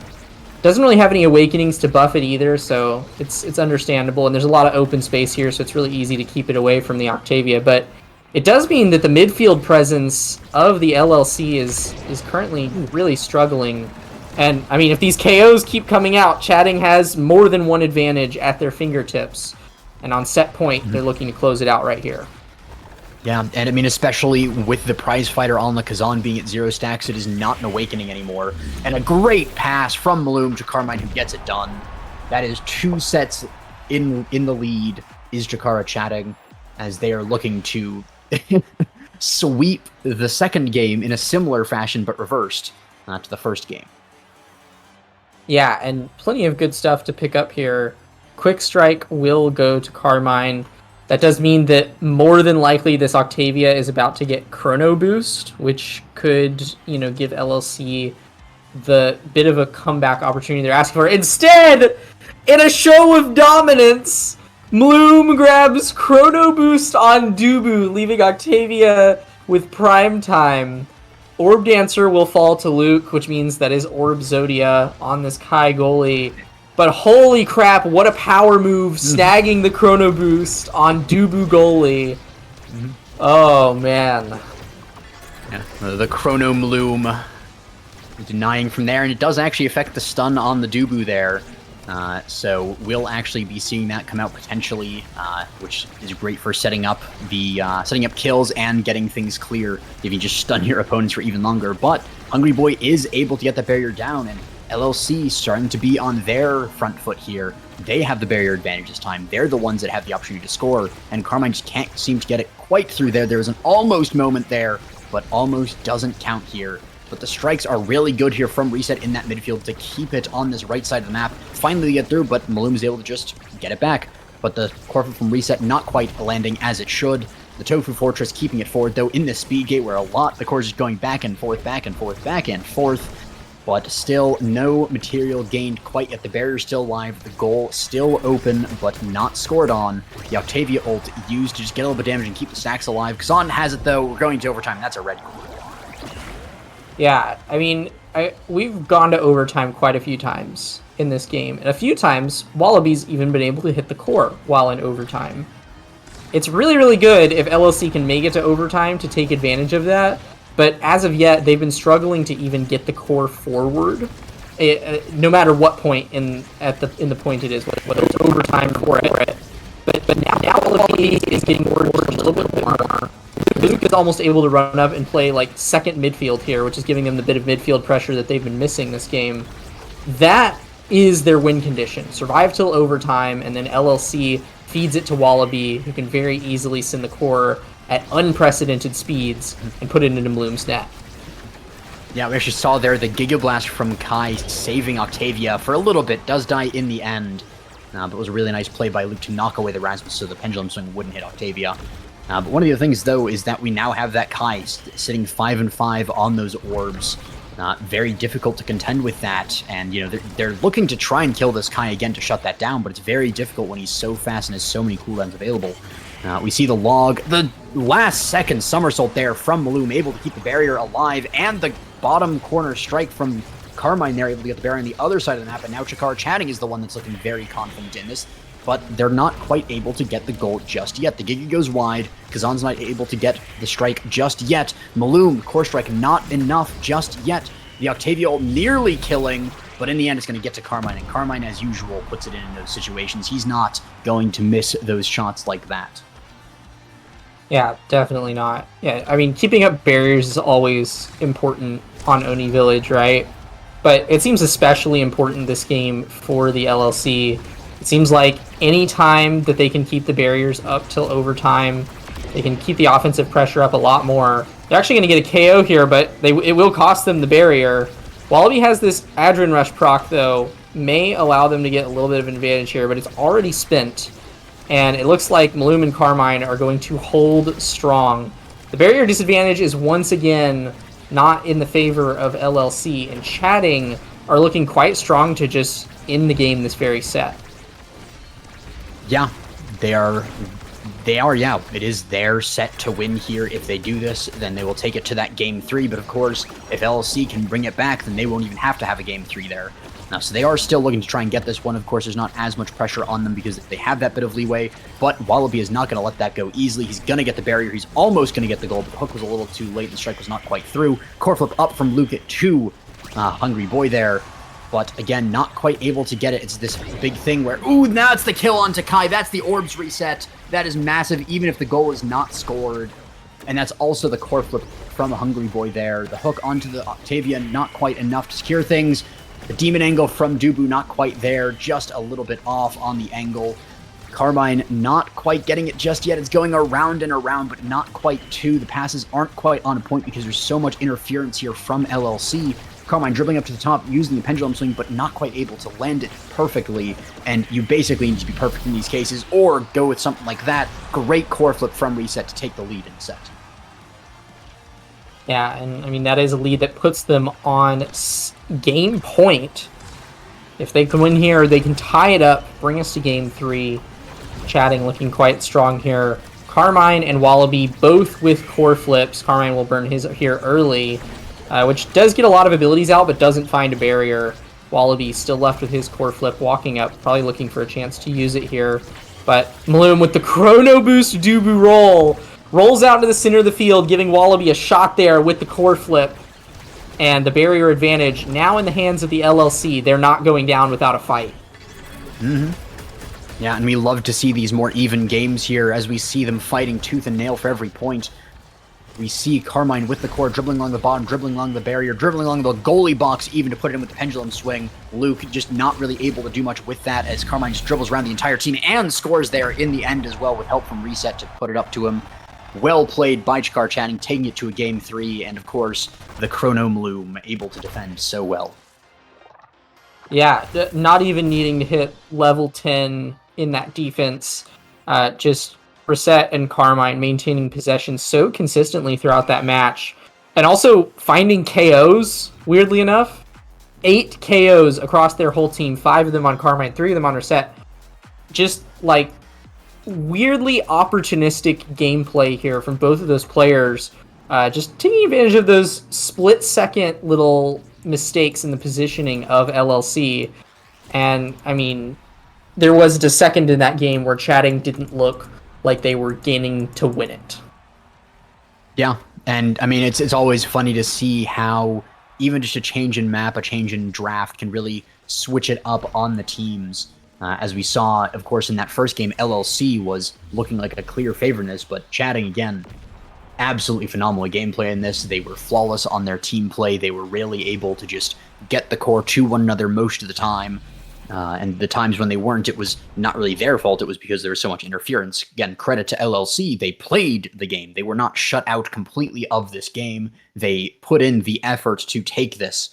Doesn't really have any awakenings to buff it either, so it's understandable. And there's a lot of open space here, so it's really easy to keep it away from the Octavia. But it does mean that the midfield presence of the LLC is currently really struggling. And, I mean, if these KOs keep coming out, Chatting has more than one advantage at their fingertips. And on set point, they're looking to close it out right here. Yeah, and I mean, especially with the Prize Fighter on the Kazan being at 0 stacks, it is not an awakening anymore. And a great pass from Maloom to Carmine, who gets it done. That is 2 sets in the lead, is Chikara Chatting, as they are looking to sweep the second game in a similar fashion, but reversed to the first game. Yeah, and plenty of good stuff to pick up here. Quick Strike will go to Carmine. That does mean that more than likely this Octavia is about to get Chrono Boost, which could, give LLC the bit of a comeback opportunity they're asking for. Instead, in a show of dominance, Bloom grabs Chrono Boost on Dubu, leaving Octavia with Prime Time. Orb Dancer will fall to Luke, which means that is Orb Zodia on this Kai goalie. But holy crap, what a power move, snagging the Chrono Boost on Dubu goalie. Oh, man. Yeah, the Chrono Bloom denying from there, and it does actually affect the stun on the Dubu there. So we'll actually be seeing that come out potentially, which is great for setting up kills and getting things clear if you just stun your opponents for even longer. But Hungry Boy is able to get the barrier down, and LLC starting to be on their front foot here. They have the barrier advantage this time. They're the ones that have the opportunity to score, and Carmine just can't seem to get it quite through there. There was an almost moment there, but almost doesn't count here. But the strikes are really good here from Reset in that midfield to keep it on this right side of the map. Finally get through, but Maloom is able to just get it back. But the Corfu from Reset not quite landing as it should. The Tofu Fortress keeping it forward, though, in the speed gate where the core is just going back and forth, back and forth, back and forth. But still no material gained quite yet. The barrier's still live, the goal still open, but not scored on. The Octavia ult used to just get a little bit of damage and keep the stacks alive. Kazan has it, though. We're going to overtime. That's a red goal. Yeah, I mean, we've gone to overtime quite a few times in this game. And a few times, Wallaby's even been able to hit the core while in overtime. It's really, really good if LLC can make it to overtime to take advantage of that. But as of yet, they've been struggling to even get the core forward, no matter what point in the point it is, whether it's overtime or it. But now Wallaby is getting forward a little bit more. Luke is almost able to run up and play like second midfield here, which is giving them the bit of midfield pressure that they've been missing this game. That is their win condition. Survive till overtime, and then LLC feeds it to Wallaby, who can very easily send the core at unprecedented speeds and put it into Bloom's net. Yeah, we actually saw there the Giga Blast from Kai saving Octavia for a little bit. Does die in the end, but it was a really nice play by Luke to knock away the Rasmus so the pendulum swing wouldn't hit Octavia. But one of the other things, though, is that we now have that Kai sitting 5-5 on those orbs. Very difficult to contend with that, and you know they're looking to try and kill this Kai again to shut that down, but it's very difficult when he's so fast and has so many cooldowns available. We see the log, the last second somersault there from Maloom, able to keep the barrier alive, and the bottom corner strike from Carmine there, able to get the barrier on the other side of the map, and now Chikara Chatting is the one that's looking very confident in this, but they're not quite able to get the goal just yet. The Giga goes wide, Kazan's not able to get the strike just yet. Maloom, core strike not enough just yet. The Octavia ult nearly killing, but in the end it's going to get to Carmine, and Carmine, as usual, puts it in those situations. He's not going to miss those shots like that. Yeah, definitely not. Yeah, I mean, keeping up barriers is always important on Oni Village, right? But it seems especially important this game for the LLC. It seems like any time that they can keep the barriers up till overtime, they can keep the offensive pressure up a lot more. They're actually going to get a KO here, but it will cost them the barrier. Wallaby has this Adrenaline Rush proc, though, may allow them to get a little bit of an advantage here, but it's already spent. And it looks like Maloom and Carmine are going to hold strong. The barrier disadvantage is once again not in the favor of LLC, and Chatting are looking quite strong to just end the game this very set. Yeah, they are, yeah. It is their set to win here. If they do this, then they will take it to that game 3. But of course, if LLC can bring it back, then they won't even have to have a game 3 there. Now, so they are still looking to try and get this one. Of course, there's not as much pressure on them because they have that bit of leeway, but Wallaby is not going to let that go easily. He's going to get the barrier. He's almost going to get the goal, but the hook was a little too late. The strike was not quite through. Core flip up from Luke to Hungry Boy there, but again, not quite able to get it. It's this big thing where, ooh, now it's the kill onto Kai. That's the orbs reset. That is massive, even if the goal is not scored. And that's also the core flip from Hungry Boy there. The hook onto the Octavia, not quite enough to secure things. The demon angle from Dubu not quite there, just a little bit off on the angle. Carmine not quite getting it just yet. It's going around and around, but not quite to. The passes aren't quite on point because there's so much interference here from LLC. Carmine dribbling up to the top, using the pendulum swing, but not quite able to land it perfectly. And you basically need to be perfect in these cases, or go with something like that. Great core flip from Reset to take the lead in the set. Yeah, and I mean, that is a lead that puts them on game point. If they can win here, they can tie it up, bring us to game 3. chatting looking quite strong here. Carmine and Wallaby both with core flips. Carmine will burn his here early, which does get a lot of abilities out, but doesn't find a barrier. Wallaby still left with his core flip, walking up, probably looking for a chance to use it here. But Maloom with the Chrono Boost Dubu roll, rolls out to the center of the field, giving Wallaby a shot there with the core flip. And the barrier advantage now in the hands of the LLC. They're not going down without a fight. Mm-hmm. Yeah, and we love to see these more even games here as we see them fighting tooth and nail for every point. We see Carmine with the core, dribbling along the bottom, dribbling along the barrier, dribbling along the goalie box even to put it in with the pendulum swing. Luke just not really able to do much with that as Carmine just dribbles around the entire team and scores there in the end as well with help from Reset to put it up to him. Well played by Chikar Channing, taking it to a game 3, and of course, the Chrono Maloom able to defend so well. Yeah, not even needing to hit level 10 in that defense. Just Reset and Carmine maintaining possession so consistently throughout that match. And also finding KOs, weirdly enough. 8 KOs across their whole team, 5 of them on Carmine, 3 of them on Reset. Just like weirdly opportunistic gameplay here from both of those players. Just taking advantage of those split-second little mistakes in the positioning of LLC. And, I mean, there was a second in that game where chatting didn't look like they were gaining to win it. Yeah, and, I mean, it's always funny to see how even just a change in map, a change in draft can really switch it up on the teams. As we saw, of course, in that first game, LLC was looking like a clear favorite in this, but chatting, again, absolutely phenomenal gameplay in this. They were flawless on their team play. They were rarely able to just get the core to one another most of the time. And the times when they weren't, it was not really their fault. It was because there was so much interference. Again, credit to LLC. They played the game. They were not shut out completely of this game. They put in the effort to take this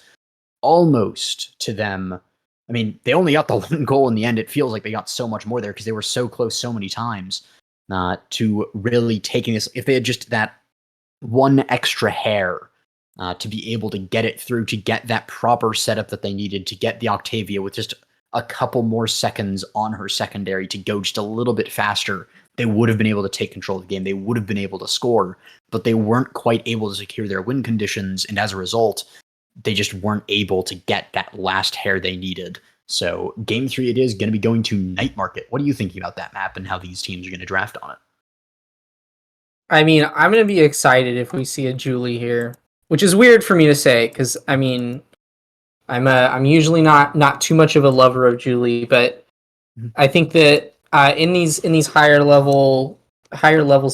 almost to them. I mean, they only got the 1 goal in the end. It feels like they got so much more there because they were so close so many times to really taking this. If they had just that 1 extra hair to be able to get it through, to get that proper setup that they needed, to get the Octavia with just a couple more seconds on her secondary to go just a little bit faster, they would have been able to take control of the game. They would have been able to score, but they weren't quite able to secure their win conditions, and as a result, they just weren't able to get that last hair they needed. So game 3 it is going to be going to Night Market. What are you thinking about that map and how these teams are going to draft on it? I mean, I'm going to be excited if we see a Julie here, which is weird for me to say because, I mean, I'm usually not too much of a lover of Julie, but I think that in these higher levels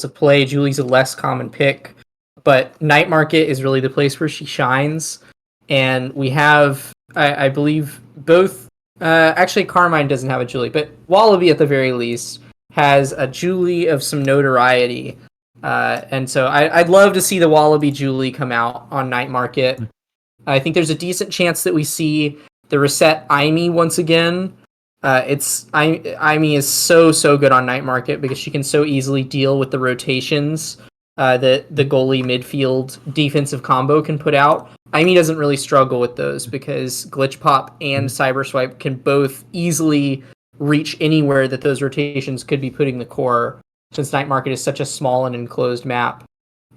of play, Julie's a less common pick. But Night Market is really the place where she shines. And we have, I believe, both. Actually, Carmine doesn't have a Julie, but Wallaby at the very least has a Julie of some notoriety. And so I'd love to see the Wallaby Julie come out on Night Market. I think there's a decent chance that we see the Reset Aimee once again. Aimee is so good on Night Market because she can so easily deal with the rotations that the goalie midfield defensive combo can put out. Aimee doesn't really struggle with those because Glitch Pop and Cyber Swipe can both easily reach anywhere that those rotations could be putting the core, since Night Market is such a small and enclosed map.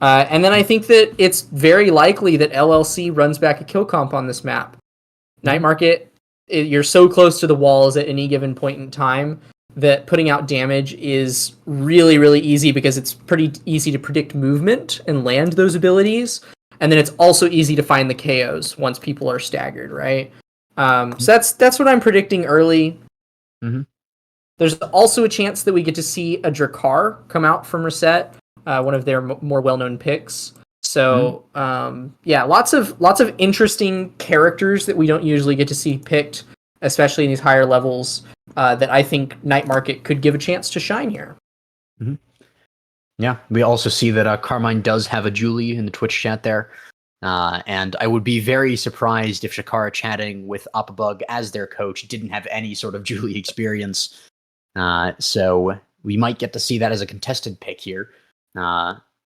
And then I think that it's very likely that LLC runs back a kill comp on this map. Night Market, you're so close to the walls at any given point in time that putting out damage is really, really easy because it's pretty easy to predict movement and land those abilities. And then it's also easy to find the KOs once people are staggered, right? So that's what I'm predicting early. Mm-hmm. There's also a chance that we get to see a Drakkar come out from Reset, one of their more well-known picks. So yeah, lots of interesting characters that we don't usually get to see picked, especially in these higher levels, that I think Night Market could give a chance to shine here. Mm-hmm. Yeah, we also see that Carmine does have a Julie in the Twitch chat there. And I would be very surprised if Chikara chatting with Opabug as their coach didn't have any sort of Julie experience. So we might get to see that as a contested pick here.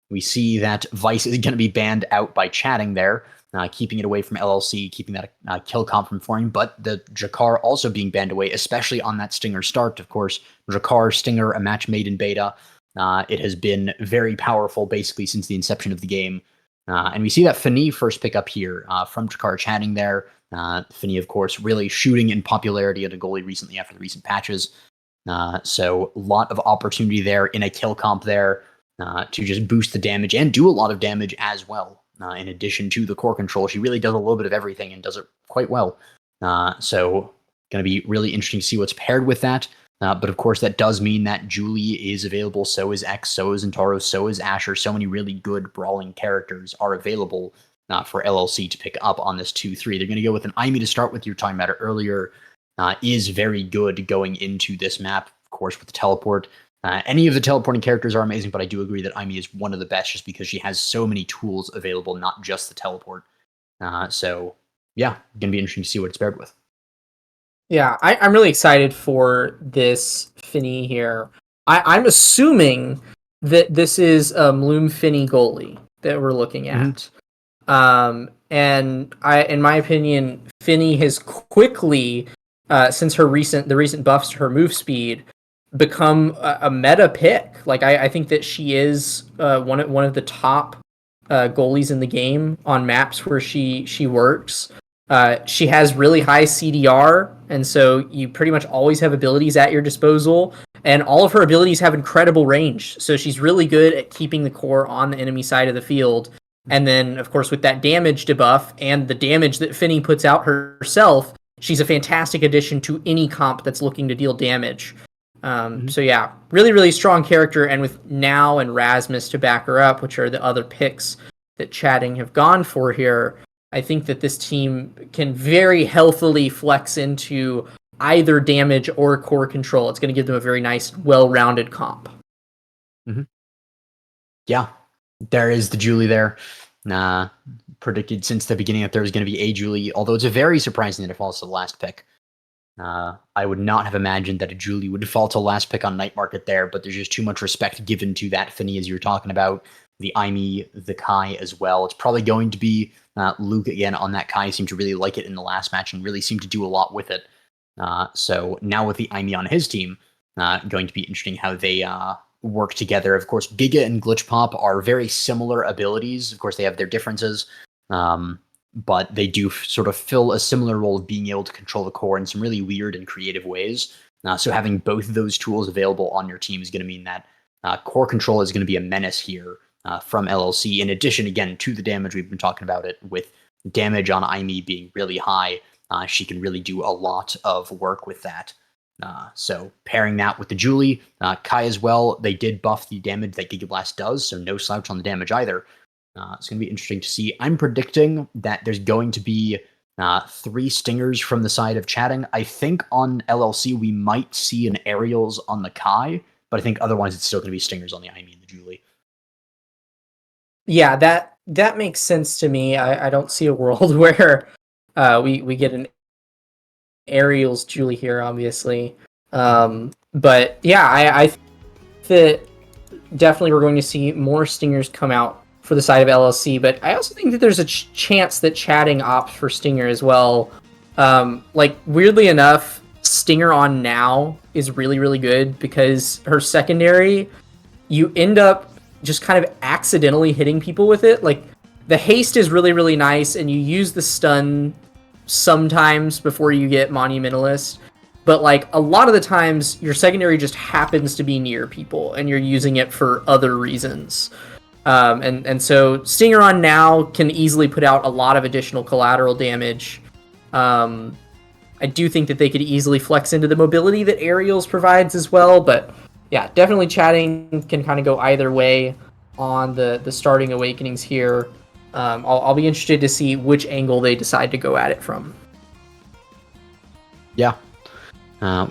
We see that Vice is going to be banned out by chatting there, keeping it away from LLC, keeping that kill comp from forming, but the Jakar also being banned away, especially on that Stinger start. Of course, Jakar, Stinger, a match made in beta. It has been very powerful basically since the inception of the game. And we see that Fini first pick up here from Jakar chatting there. Fini, of course, really shooting in popularity at a goalie recently after the recent patches. So a lot of opportunity there in a kill comp there to just boost the damage and do a lot of damage as well. In addition to the core control, she really does a little bit of everything and does it quite well. So going to be really interesting to see what's paired with that. But of course, that does mean that Julie is available. So is X, so is Zentaro, so is Asher. So many really good brawling characters are available for LLC to pick up on this 2-3. They're going to go with an Aimee to start with. Your time matter earlier is very good going into this map, of course, with the teleport. Any of the teleporting characters are amazing, but I do agree that Aimee is one of the best just because she has so many tools available, not just the teleport. So, yeah, going to be interesting to see what it's paired with. Yeah, I'm really excited for this Fini here. I'm assuming that this is a Mloom Fini goalie that we're looking at. And in my opinion, Fini has quickly, since the recent buffs to her move speed, become a meta pick. Like I think that she is one of the top goalies in the game on maps where she works. She has really high CDR, and so you pretty much always have abilities at your disposal, and all of her abilities have incredible range. So she's really good at keeping the core on the enemy side of the field. And then, of course, with that damage debuff and the damage that Fini puts out herself, she's a fantastic addition to any comp that's looking to deal damage. So yeah, really, really strong character, and with Now and Rasmus to back her up, which are the other picks that chatting have gone for here, I think that this team can very healthily flex into either damage or core control. It's going to give them a very nice, well-rounded comp. Yeah, there is the Julie there. Predicted since the beginning that there was going to be a Julie, although it's very surprising that it falls to the last pick. I would not have imagined that a Julie would fall to last pick on Night Market there, but there's just too much respect given to that Fini, as you were talking about. The Aimee, the Kai as well. It's probably going to be Luke again on that Kai. Seemed to really like it in the last match and really seemed to do a lot with it. So now with the Aimee on his team, going to be interesting how they work together. Of course, Giga and Glitch Pop are very similar abilities. Of course, they have their differences, but they do sort of fill a similar role of being able to control the core in some really weird and creative ways. So having both of those tools available on your team is going to mean that core control is going to be a menace here. From LLC, in addition, again, to the damage we've been talking about it, with damage on Aimee being really high, she can really do a lot of work with that. So pairing that with the Julie, Kai as well, they did buff the damage that Giga Blast does, so no slouch on the damage either. It's going to be interesting to see. I'm predicting that there's going to be 3 Stingers from the side of chatting. I think on LLC we might see an Aerials on the Kai, but I think otherwise it's still going to be Stingers on the Aimee and the Julie. Yeah, that makes sense to me. I don't see a world where we get an Aerials Julie here, obviously. But yeah, I think that definitely we're going to see more Stingers come out for the side of LLC, but I also think that there's a chance that chatting opts for Stinger as well. Like, weirdly enough, Stinger on Now is really, really good because her secondary, you end up just kind of accidentally hitting people with it. Like, the haste is really, really nice, and you use the stun sometimes before you get Monumentalist, but like a lot of the times your secondary just happens to be near people and you're using it for other reasons. And so Stinger on Now can easily put out a lot of additional collateral damage. I do think that they could easily flex into the mobility that Aerials provides as well, but yeah, definitely chatting can kind of go either way on the starting Awakenings here. I'll be interested to see which angle they decide to go at it from. Yeah.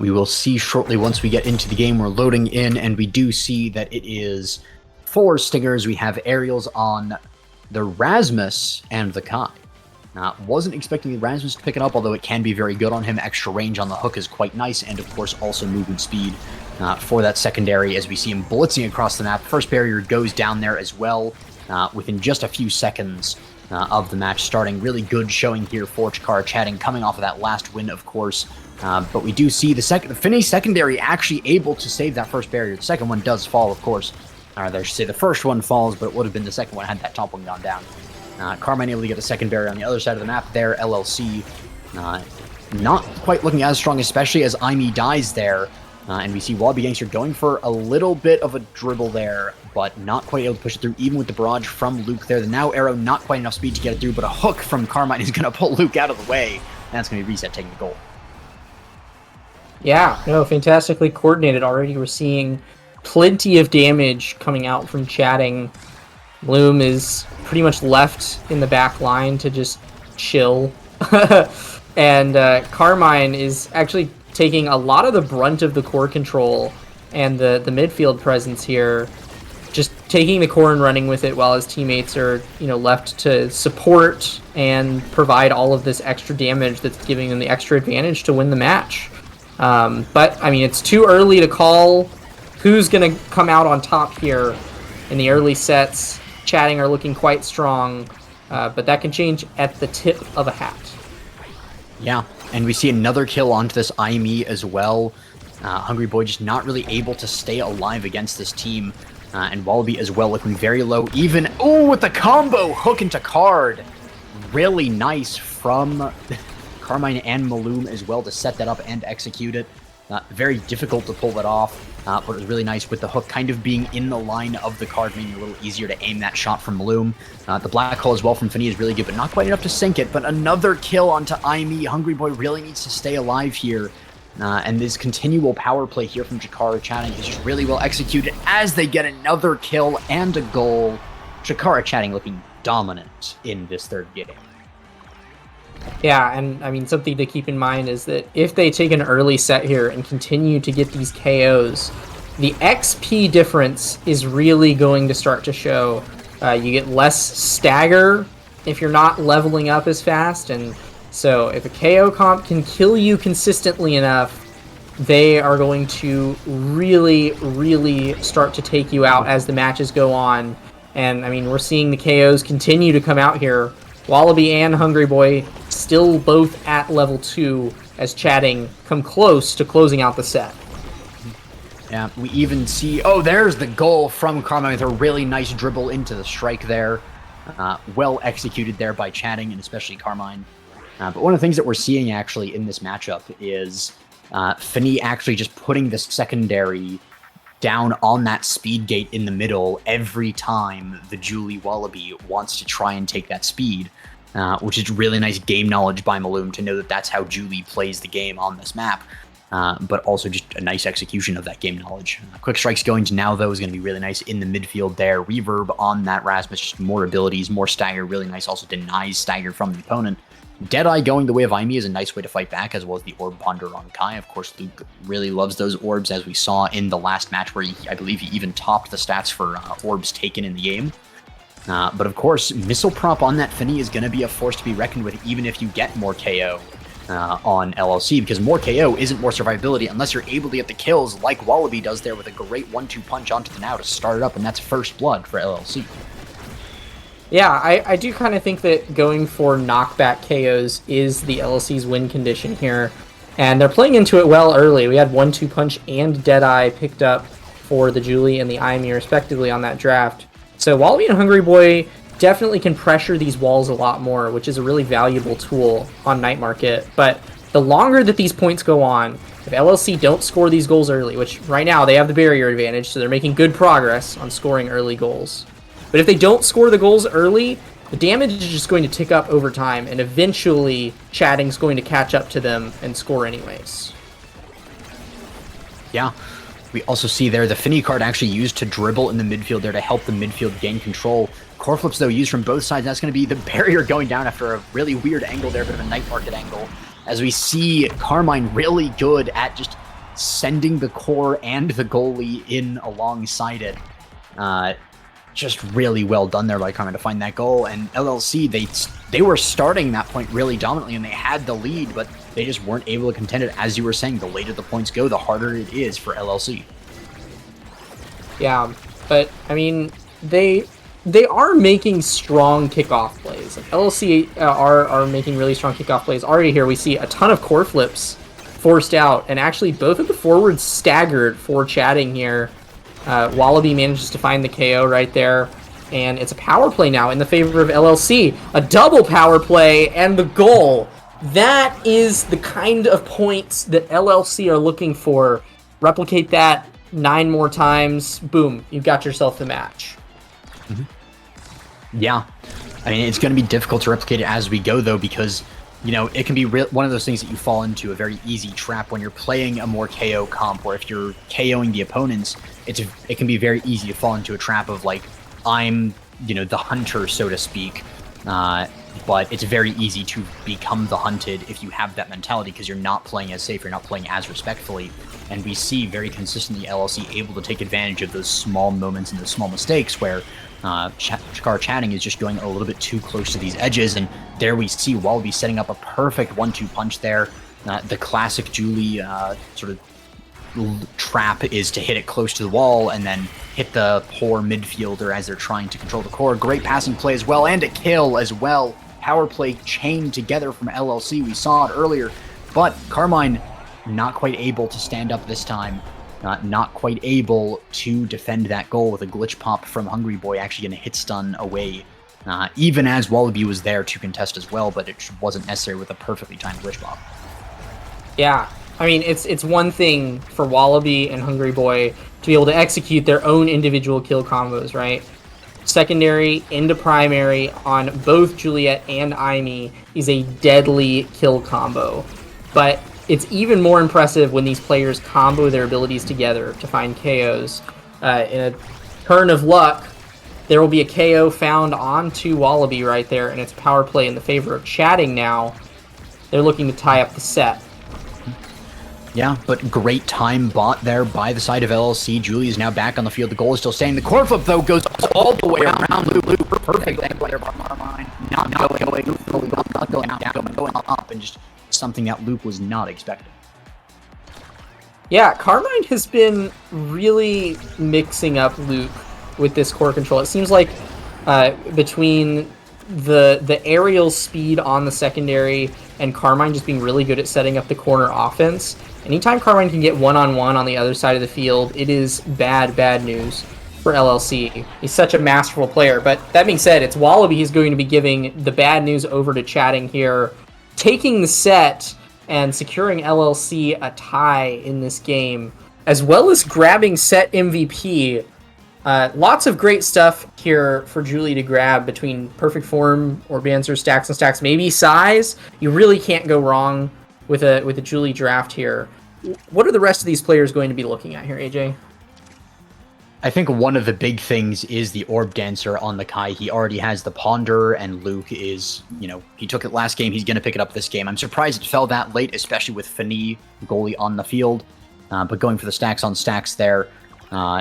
We will see shortly once we get into the game. We're loading in, and we do see that it is 4 Stingers. We have Aerials on the Rasmus and the Kai. Wasn't expecting the Rasmus to pick it up, although it can be very good on him. Extra range on the hook is quite nice, and of course also movement speed for that secondary as we see him blitzing across the map. First barrier goes down there as well within just a few seconds of the match starting. Really good showing here for Chikara Chatting, coming off of that last win, of course. But we do see the Finny secondary actually able to save that first barrier. The second one does fall, of course. Or I should say the first one falls, but it would have been the second one had that top one gone down. Carmine able to get a second barrier on the other side of the map there. LLC not quite looking as strong, especially as Aimee dies there. And we see Wallaby Gangster going for a little bit of a dribble there, but not quite able to push it through, even with the barrage from Luke there. The now arrow, not quite enough speed to get it through, but a hook from Carmine is going to pull Luke out of the way. And that's going to be Reset taking the goal. Yeah, no, fantastically coordinated already. We're seeing plenty of damage coming out from Chatting. Bloom is pretty much left in the back line to just chill. And Carmine is actually taking a lot of the brunt of the core control and the midfield presence here, just taking the core and running with it while his teammates are, left to support and provide all of this extra damage that's giving them the extra advantage to win the match. But, I mean, it's too early to call who's going to come out on top here in the early sets. Chatting are looking quite strong, but that can change at the tip of a hat. Yeah, and we see another kill onto this Aimee as well. Hungry Boy just not really able to stay alive against this team. And Wallaby as well looking very low. Even, with the combo hook into card. Really nice from Carmine and Maloom as well to set that up and execute it. Very difficult to pull that off, but it was really nice with the hook kind of being in the line of the card, making it a little easier to aim that shot from Maloom. The black hole as well from Finny is really good, but not quite enough to sink it. But another kill onto Aimee. Hungry Boy really needs to stay alive here. And this continual power play here from Chikara Chatting is just really well executed as they get another kill and a goal. Chikara Chatting looking dominant in this third game. Yeah, and I mean, something to keep in mind is that if they take an early set here and continue to get these KOs, the XP difference is really going to start to show. You get less stagger if you're not leveling up as fast, and so if a KO comp can kill you consistently enough, they are going to really, really start to take you out as the matches go on. And I mean, we're seeing the KOs continue to come out here. Wallaby and Hungry Boy still both at level 2 as Chatting come close to closing out the set. Yeah, we even see, there's the goal from Carmine with a really nice dribble into the strike there. Well executed there by Chatting and especially Carmine. But one of the things that we're seeing actually in this matchup is Finny actually just putting the secondary down on that speed gate in the middle every time the Julie Wallaby wants to try and take that speed, which is really nice game knowledge by Maloom to know that that's how Julie plays the game on this map, but also just a nice execution of that game knowledge. Quick Strike's going to now, though, is going to be really nice in the midfield there. Reverb on that Rasmus, just more abilities, more stagger, really nice. Also denies stagger from the opponent. Deadeye going the way of Aimee is a nice way to fight back, as well as the Orb Ponder on Kai. Of course, Luke really loves those orbs, as we saw in the last match, where I believe he even topped the stats for orbs taken in the game. But of course, Missile Prop on that Finny is going to be a force to be reckoned with, even if you get more KO on LLC, because more KO isn't more survivability unless you're able to get the kills like Wallaby does there with a great 1-2 punch onto the now to start it up, and that's first blood for LLC. Yeah, I do kind of think that going for knockback KOs is the LLC's win condition here. And they're playing into it well early. We had 1-2 punch and Deadeye picked up for the Julie and the Aimee respectively on that draft. So Wallaby and Hungry Boy definitely can pressure these walls a lot more, which is a really valuable tool on Night Market. But the longer that these points go on, if LLC don't score these goals early, which right now they have the barrier advantage, so they're making good progress on scoring early goals. But if they don't score the goals early, the damage is just going to tick up over time, and eventually Chatting's going to catch up to them and score anyways. Yeah. We also see there the Finny card actually used to dribble in the midfield there to help the midfield gain control. Core flips, though, used from both sides. That's going to be the barrier going down after a really weird angle there, bit of a Night Market angle. As we see Carmine really good at just sending the core and the goalie in alongside it. Just really well done there by Carmine to find that goal. And LLC, they were starting that point really dominantly, and they had the lead, but they just weren't able to contend it. As you were saying, the later the points go, the harder it is for LLC. Yeah, but I mean, they are making strong kickoff plays. Like, LLC are making really strong kickoff plays. Already here we see a ton of core flips forced out, and actually both of the forwards staggered for chatting here. Wallaby manages to find the KO right there, and it's a power play now in the favor of LLC. A double power play and the goal. That is the kind of points that LLC are looking for. Replicate that 9 more times, boom, you've got yourself the match. Mm-hmm. Yeah, I mean, it's going to be difficult to replicate it as we go, though, because, you know, it can be one of those things that you fall into a very easy trap when you're playing a more KO comp, or if you're KOing the opponents, it can be very easy to fall into a trap of, like, I'm, you know, the hunter, so to speak, but it's very easy to become the hunted if you have that mentality, because you're not playing as safe, you're not playing as respectfully, and we see very consistently LLC able to take advantage of those small moments and those small mistakes where Chikara chatting is just going a little bit too close to these edges, and there we see Wallaby setting up a perfect 1-2 punch there. The classic Julie sort of trap is to hit it close to the wall and then hit the poor midfielder as they're trying to control the core. Great passing play as well, and a kill as well. Power play chained together from LLC. We saw it earlier, but Carmine not quite able to stand up this time. Not quite able to defend that goal with a glitch pop from Hungry Boy actually going to hit stun away, even as Wallaby was there to contest as well, but it wasn't necessary with a perfectly timed glitch pop. Yeah, I mean, it's one thing for Wallaby and Hungry Boy to be able to execute their own individual kill combos, right? Secondary into primary on both Juliet and Aimee is a deadly kill combo, but it's even more impressive when these players combo their abilities together to find KOs. In a turn of luck, there will be a KO found onto Wallaby right there, and it's power play in the favor of chatting now. They're looking to tie up the set. Yeah, but great time bought there by the side of LLC. Julie is now back on the field. The goal is still staying. The core flip, though, goes all the way around Loop. Perfect angle there by Carmine. Not going up, and just something that Luke was not expecting. Yeah, Carmine has been really mixing up Luke with this core control. It seems like between the aerial speed on the secondary and Carmine just being really good at setting up the corner offense, anytime Carmine can get one-on-one on the other side of the field, it is bad news for LLC. He's such a masterful player. But that being said, it's Wallaby who's going to be giving the bad news over to chatting here, taking the set and securing LLC a tie in this game, as well as grabbing set MVP. Lots of great stuff here for Julie to grab between perfect form, orb dancer, stacks and stacks, maybe size. You really can't go wrong with a Julie draft here. What are the rest of these players going to be looking at here, AJ? I think one of the big things is the Orb Dancer on the Kai. He already has the Ponder, and Luke is, you know, he took it last game. He's going to pick it up this game. I'm surprised it fell that late, especially with Fani, goalie, on the field. But going for the stacks on stacks there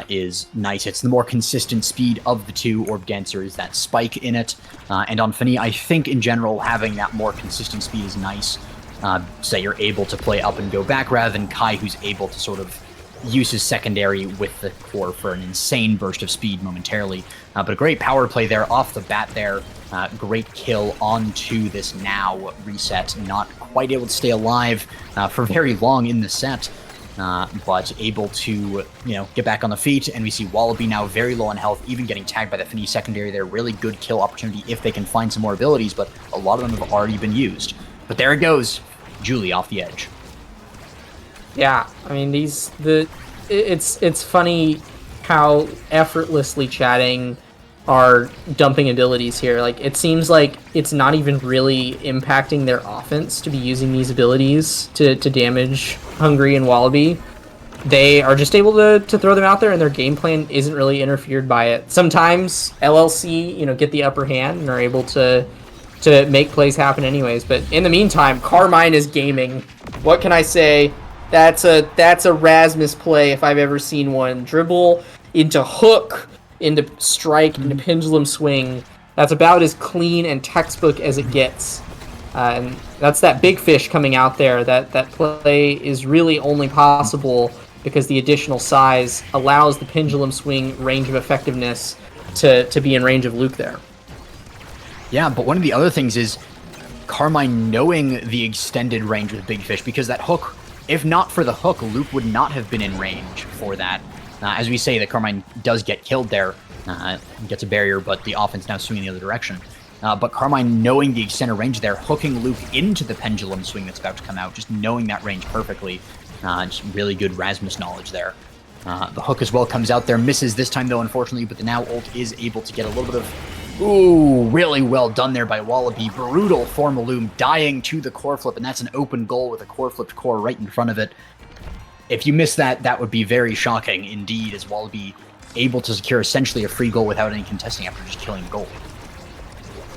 is nice. It's the more consistent speed of the two Orb Dancers, that spike in it. And on Fani, I think in general, having that more consistent speed is nice. So you're able to play up and go back, rather than Kai, who's able to sort of use his secondary with the core for an insane burst of speed momentarily. But a great power play there off the bat there. Great kill onto this now reset. Not quite able to stay alive for very long in the set, but able to, you know, get back on the feet. And we see Wallaby now very low on health, even getting tagged by the Fini secondary there. Really good kill opportunity if they can find some more abilities, but a lot of them have already been used. But there it goes. Julie off the edge. Yeah, I mean, it's funny how effortlessly chatting are dumping abilities here. Like, it seems like it's not even really impacting their offense to be using these abilities to damage Hungry and Wallaby. They are just able to throw them out there, and their game plan isn't really interfered by it. Sometimes LLC, you know, get the upper hand and are able to make plays happen anyways. But in the meantime, Carmine is gaming. What can I say? That's a Rasmus play if I've ever seen one. Dribble into hook, into strike, into pendulum swing. That's about as clean and textbook as it gets. And that's that big fish coming out there. That play is really only possible because the additional size allows the pendulum swing range of effectiveness to be in range of Luke there. Yeah, but one of the other things is Carmine knowing the extended range with Big Fish, because that hook, if not for the hook, Luke would not have been in range for that. As we say, that Carmine does get killed there, gets a barrier, but the offense now swinging the other direction. But Carmine knowing the extended range there, hooking Luke into the pendulum swing that's about to come out, just knowing that range perfectly. Just really good Rasmus knowledge there. The hook as well comes out there, misses this time though, unfortunately, but the now ult is able to get a little bit of... Ooh, really well done there by Wallaby. Brutal for Maloom, dying to the core flip, and that's an open goal with a core flipped core right in front of it. If you miss that, that would be very shocking indeed, as Wallaby able to secure essentially a free goal without any contesting after just killing the goal.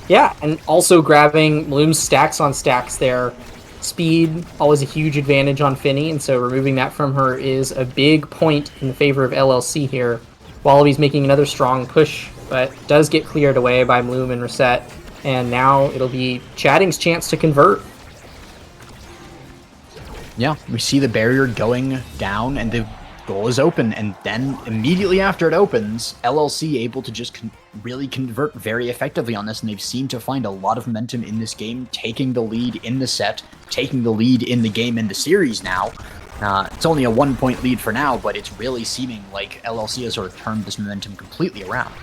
Yeah, and also grabbing Maloom's stacks on stacks there. Speed, always a huge advantage on Finny, and so removing that from her is a big point in favor of LLC here. Wallaby's making another strong push, but does get cleared away by Maloom and Reset, and now it'll be Chatting's chance to convert. Yeah, we see the barrier going down, and the goal is open, and then immediately after it opens, LLC able to just really convert very effectively on this, and they've seemed to find a lot of momentum in this game, taking the lead in the set, taking the lead in the game and the series now. It's only a 1-point lead for now, but it's really seeming like LLC has sort of turned this momentum completely around.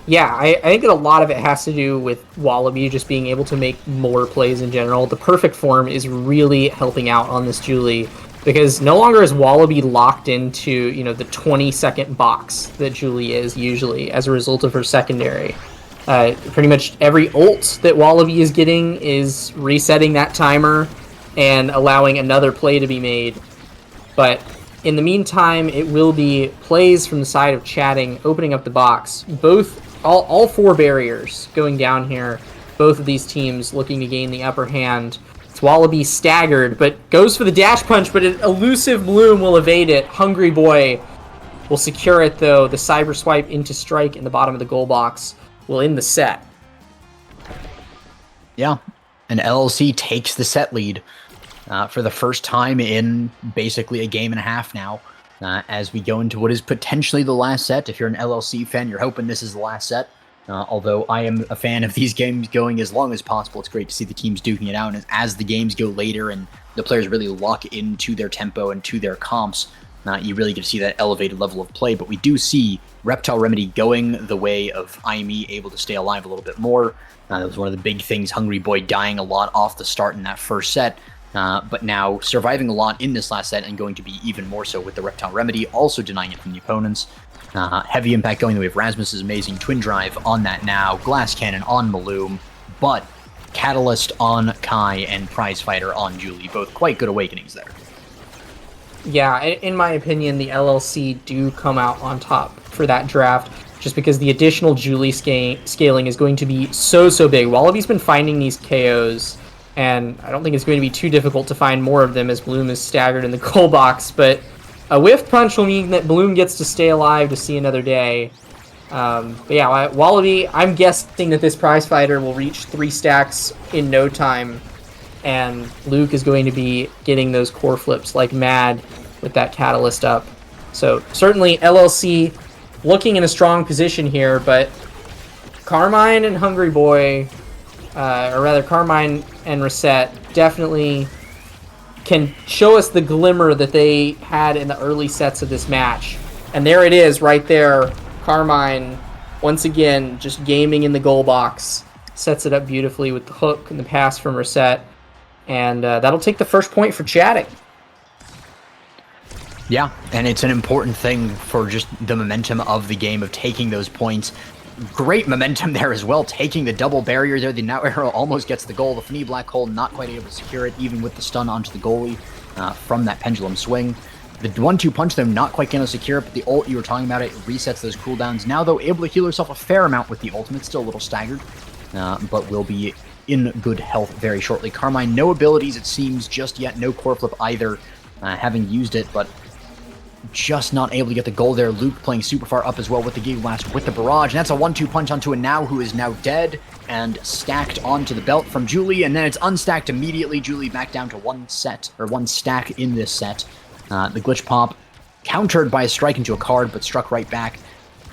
Yeah, I think that a lot of it has to do with Wallaby just being able to make more plays in general. The perfect form is really helping out on this Julie, because no longer is Wallaby locked into, you know, the 20-second box that Julie is usually as a result of her secondary. Pretty much every ult that Wallaby is getting is resetting that timer and allowing another play to be made. But in the meantime, it will be plays from the side of Chatting, opening up the box. All four barriers going down here. Both of these teams looking to gain the upper hand. It's Wallaby staggered, but goes for the dash punch, but an elusive Bloom will evade it. Hungry Boy will secure it, though. The cyber swipe into strike in the bottom of the goal box will end the set. Yeah, and LLC takes the set lead for the first time in basically a game and a half now. As we go into what is potentially the last set. If you're an LLC fan, you're hoping this is the last set. Although I am a fan of these games going as long as possible. It's great to see the teams duking it out. And as the games go later and the players really lock into their tempo and to their comps, you really get to see that elevated level of play. But we do see Reptile Remedy going the way of IME, able to stay alive a little bit more. That was one of the big things. Hungry Boy dying a lot off the start in that first set. But now surviving a lot in this last set and going to be even more so with the Reptile Remedy, also denying it from the opponents. Heavy impact going the way of Rasmus's amazing Twin Drive on that now, Glass Cannon on Maloom, but Catalyst on Kai and Prize Fighter on Julie, both quite good awakenings there. Yeah, in my opinion, the LLC do come out on top for that draft, just because the additional Julie scaling is going to be so big. Wallaby's been finding these KOs, and I don't think it's going to be too difficult to find more of them as Bloom is staggered in the goal box, but a whiff punch will mean that Bloom gets to stay alive to see another day. But yeah, Wallaby, I'm guessing that this prize fighter will reach 3 stacks in no time, and Luke is going to be getting those core flips like mad with that catalyst up. So certainly LLC looking in a strong position here, but Carmine and Hungry Boy, or rather Carmine and Reset, definitely can show us the glimmer that they had in the early sets of this match. And there it is right there. Carmine, once again, just gaming in the goal box. Sets it up beautifully with the hook and the pass from Reset. And that'll take the first point for Chatting. Yeah, and it's an important thing for just the momentum of the game, of taking those points. Great momentum there as well, taking the double barrier there. The now arrow almost gets the goal. The Fnee Black Hole not quite able to secure it, even with the stun onto the goalie from that pendulum swing. The 1-2 punch, though, not quite going to secure it, but the ult you were talking about, it resets those cooldowns. Now, though, able to heal herself a fair amount with the ultimate, still a little staggered, but will be in good health very shortly. Carmine, no abilities, it seems, just yet. No core flip either, having used it, but just not able to get the goal there. Luke playing super far up as well with the Giga Blast with the barrage. And that's a 1-2 punch onto a Now, who is now dead and stacked onto the belt from Julie. And then it's unstacked immediately. Julie back down to one stack in this set. The glitch pop countered by a strike into a card, but struck right back.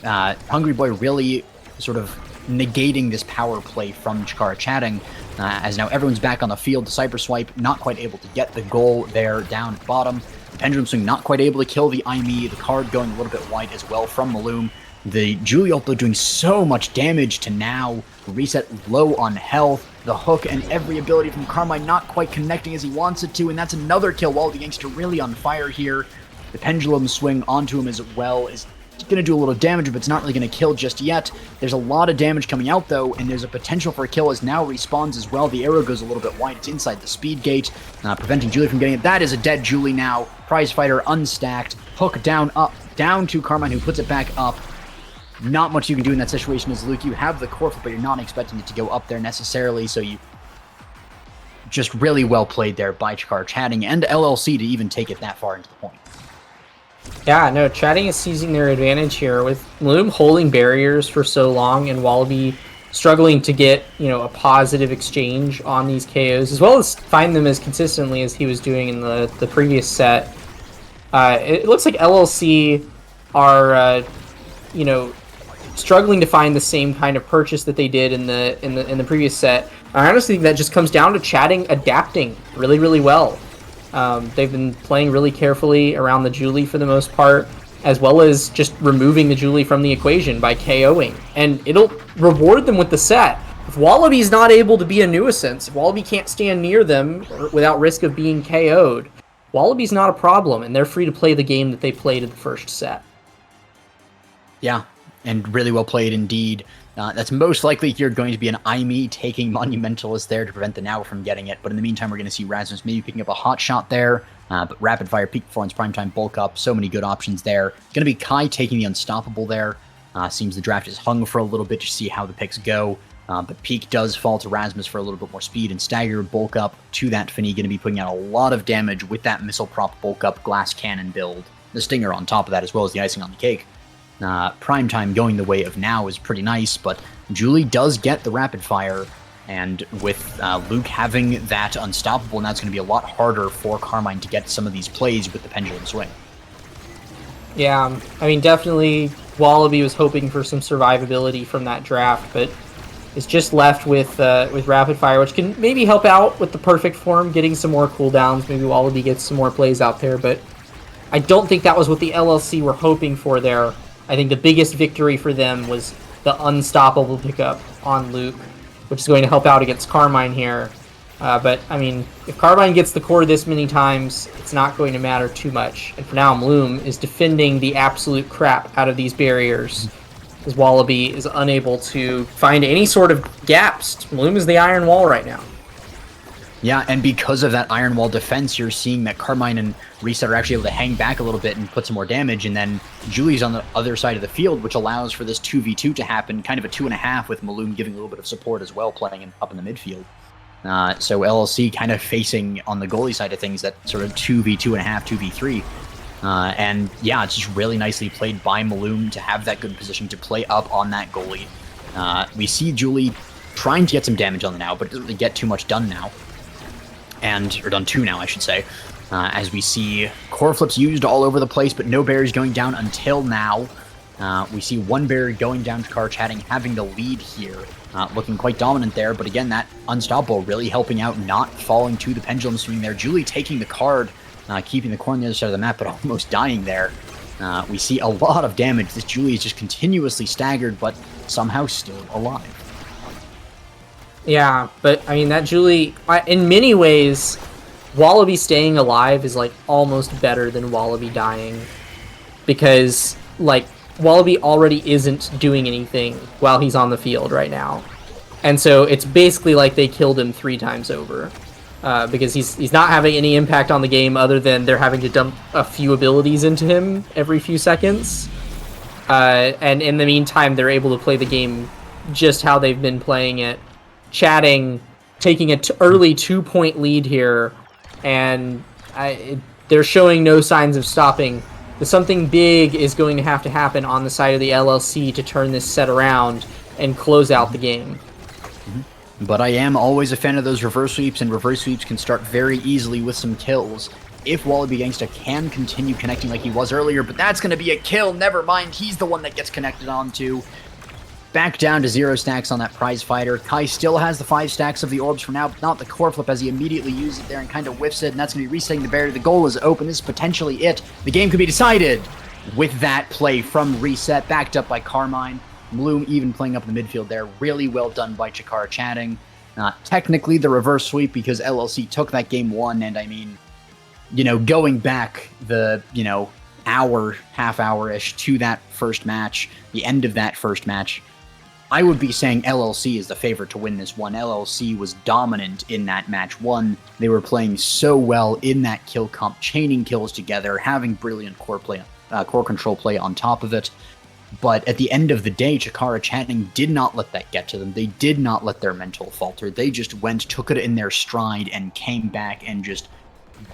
Hungry Boy really sort of negating this power play from Chikara Chatting, as now everyone's back on the field. The Cyber Swipe not quite able to get the goal there down at the bottom. The Pendulum Swing not quite able to kill the IME. The card going a little bit wide as well from Maloom. The Julie ult doing so much damage to Now. Reset low on health. The hook and every ability from Carmine not quite connecting as he wants it to, and that's another kill. While the Gangster really on fire here. The Pendulum Swing onto him as well is going to do a little damage, but it's not really going to kill just yet. There's a lot of damage coming out, though, and there's a potential for a kill as Now respawns as well. The arrow goes a little bit wide. It's inside the speed gate, preventing Julie from getting it. That is a dead Julie now. Prize Fighter unstacked. Hook down, up, down to Carmine, who puts it back up. Not much you can do in that situation as Luke. You have the core flip, but you're not expecting it to go up there necessarily, so you just really well played there by Chikara Chatting and LLC to even take it that far into the point. Yeah, no, Chatting is seizing their advantage here with Loom holding barriers for so long and Wallaby struggling to get, a positive exchange on these KOs, as well as find them as consistently as he was doing in the previous set. It looks like LLC are, struggling to find the same kind of purchase that they did in the previous set. I honestly think that just comes down to Chatting adapting really, really well. They've been playing really carefully around the Julie for the most part, as well as just removing the Julie from the equation by KOing. And it'll reward them with the set. If Wallaby's not able to be a nuisance, if Wallaby can't stand near them without risk of being KO'd, Wallaby's not a problem, and they're free to play the game that they played in the first set. Yeah, and really well played indeed. That's most likely here going to be an IME taking Monumentalist there to prevent the Now from getting it. But in the meantime, we're going to see Rasmus maybe picking up a hot shot there. But Rapid Fire, Peak Performance, Primetime, Bulk Up, so many good options there. Going to be Kai taking the Unstoppable there. Seems the draft is hung for a little bit to see how the picks go. But Peak does fall to Rasmus for a little bit more speed, and Stagger, Bulk Up to that Finny, going to be putting out a lot of damage with that Missile Prop Bulk Up Glass Cannon build. The Stinger on top of that as well as the icing on the cake. Primetime going the way of Now is pretty nice, but Julie does get the Rapid Fire, and with Luke having that Unstoppable, now it's going to be a lot harder for Carmine to get some of these plays with the Pendulum Swing. Yeah, I mean, definitely Wallaby was hoping for some survivability from that draft, but is just left with Rapid Fire, which can maybe help out with the Perfect Form, getting some more cooldowns. Maybe Wallaby gets some more plays out there, but I don't think that was what the LLC were hoping for there. I think the biggest victory for them was the Unstoppable pickup on Luke, which is going to help out against Carmine here. But, I mean, if Carmine gets the core this many times, it's not going to matter too much. And for now, Maloom is defending the absolute crap out of these barriers, as Wallaby is unable to find any sort of gaps. Maloom is the Iron Wall right now. Yeah, and because of that Iron Wall defense, you're seeing that Carmine and Reset are actually able to hang back a little bit and put some more damage, and then Julie's on the other side of the field, which allows for this 2v2 to happen, kind of a 2.5, with Maloom giving a little bit of support as well, playing up in the midfield. So LLC kind of facing on the goalie side of things that sort of 2v2.5, 2v3. And yeah, it's just really nicely played by Maloom to have that good position to play up on that goalie. We see Julie trying to get some damage on the Now, but it doesn't really get too much done now. Or done two now, I should say. As we see core flips used all over the place, but no barriers going down until now. We see one barrier going down to Chikara Chatting, having the lead here. Looking quite dominant there, but again, that Unstoppable really helping out, not falling to the Pendulum Swing there. Julie taking the card, keeping the core on the other side of the map, but almost dying there. We see a lot of damage. This Julie is just continuously staggered, but somehow still alive. Yeah, but I mean, that Julie, in many ways, Wallaby staying alive is like almost better than Wallaby dying, because like Wallaby already isn't doing anything while he's on the field right now, and so it's basically like they killed him 3 times over, because he's not having any impact on the game other than they're having to dump a few abilities into him every few seconds, and in the meantime they're able to play the game just how they've been playing it. Chatting, taking an early 2-point lead here, and they're showing no signs of stopping something big is going to have to happen on the side of the LLC to turn this set around and close out the game. But I am always a fan of those reverse sweeps, and reverse sweeps can start very easily with some kills. If Wallaby Gangsta can continue connecting like he was earlier, but that's going to be a kill. Never mind, he's the one that gets connected onto. Back down to 0 stacks on that prize fighter. Kai still has the 5 stacks of the orbs for now, but not the core flip as he immediately uses it there and kind of whiffs it, and that's going to be resetting the barrier. The goal is open. This is potentially it. The game could be decided with that play from Reset, backed up by Carmine. Bloom even playing up in the midfield there. Really well done by Chikara Chatting. Technically the reverse sweep because LLC took that game 1, and I mean, going back the, half hour-ish to that first match, the end of that first match, I would be saying LLC is the favorite to win this one. LLC was dominant in that match 1. They were playing so well in that kill comp, chaining kills together, having brilliant core control play on top of it. But at the end of the day, Chikara Chanting did not let that get to them. They did not let their mental falter. They just took it in their stride, and came back and just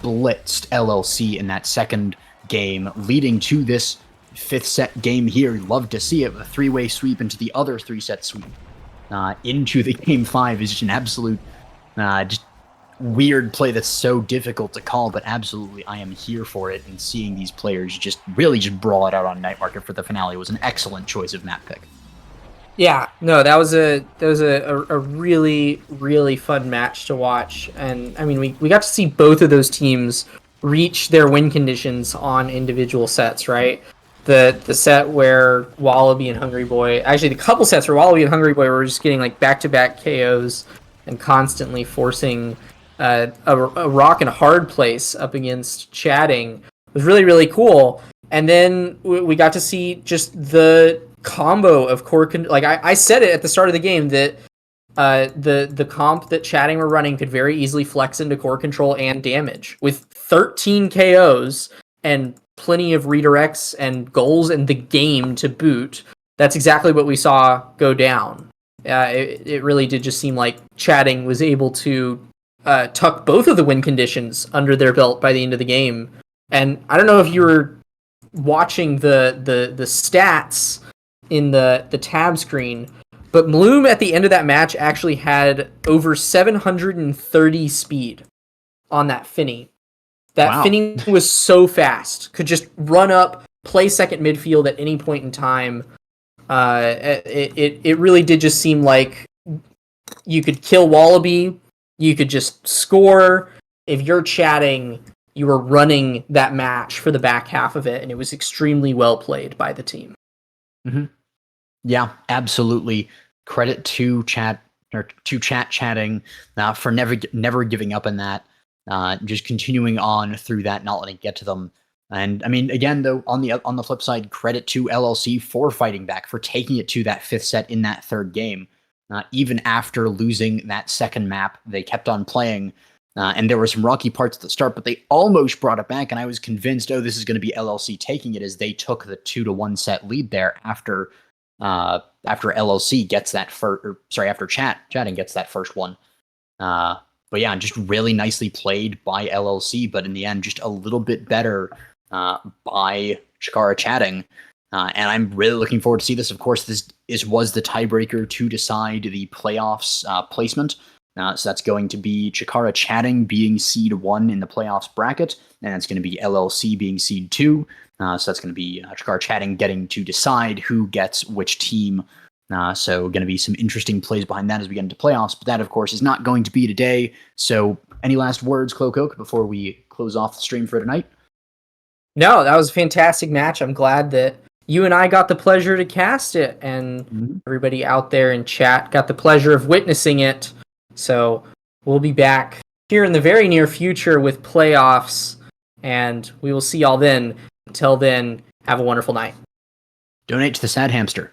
blitzed LLC in that second game, leading to this 5th set game here. Love to see it with a 3-way sweep into the other 3-set sweep. Into the game 5 is just an absolute just weird play that's so difficult to call, but absolutely I am here for it, and seeing these players just brawl it out on Night Market for the finale was an excellent choice of map pick. Yeah, no, that was a really, really fun match to watch. And I mean, we got to see both of those teams reach their win conditions on individual sets, right? The set where Wallaby and Hungry Boy, actually the couple sets where Wallaby and Hungry Boy were just getting like back-to-back KOs and constantly forcing a rock and a hard place up against Chatting, was really, really cool. And then we got to see just the combo of core like I said it at the start of the game that the comp that Chatting were running could very easily flex into core control and damage with 13 KOs and plenty of redirects and goals in the game to boot. That's exactly what we saw go down. It really did just seem like Chatting was able to tuck both of the win conditions under their belt by the end of the game. And I don't know if you were watching the stats in the tab screen, but Bloom at the end of that match actually had over 730 speed on that Finny. That Finny was so fast, could just run up, play second midfield at any point in time. It really did just seem like you could kill Wallaby, you could just score. If you're Chatting, you were running that match for the back half of it, and it was extremely well played by the team. Mm-hmm. Yeah, absolutely. Credit to Chatting for never giving up on that. Just continuing on through that, not letting it get to them. And I mean, again, though, on the flip side, credit to LLC for fighting back, for taking it to that 5th set in that 3rd game. Even after losing that second map, they kept on playing. And there were some rocky parts at the start, but they almost brought it back. And I was convinced, this is going to be LLC taking it, as they took the 2-1 set lead there after LLC gets that after Chatting gets that first one. But yeah, just really nicely played by LLC, but in the end, just a little bit better by Chikara Chatting. And I'm really looking forward to see this. Of course, this was the tiebreaker to decide the playoffs placement. So that's going to be Chikara Chatting being seed 1 in the playoffs bracket, and that's going to be LLC being seed 2. So that's going to be Chikara Chatting getting to decide who gets which team. So going to be some interesting plays behind that as we get into playoffs. But that, of course, is not going to be today. So any last words, Cloak, before we close off the stream for tonight? No, that was a fantastic match. I'm glad that you and I got the pleasure to cast it, and everybody out there in chat got the pleasure of witnessing it. So we'll be back here in the very near future with playoffs, and we will see y'all then. Until then, have a wonderful night. Donate to the Sad Hamster.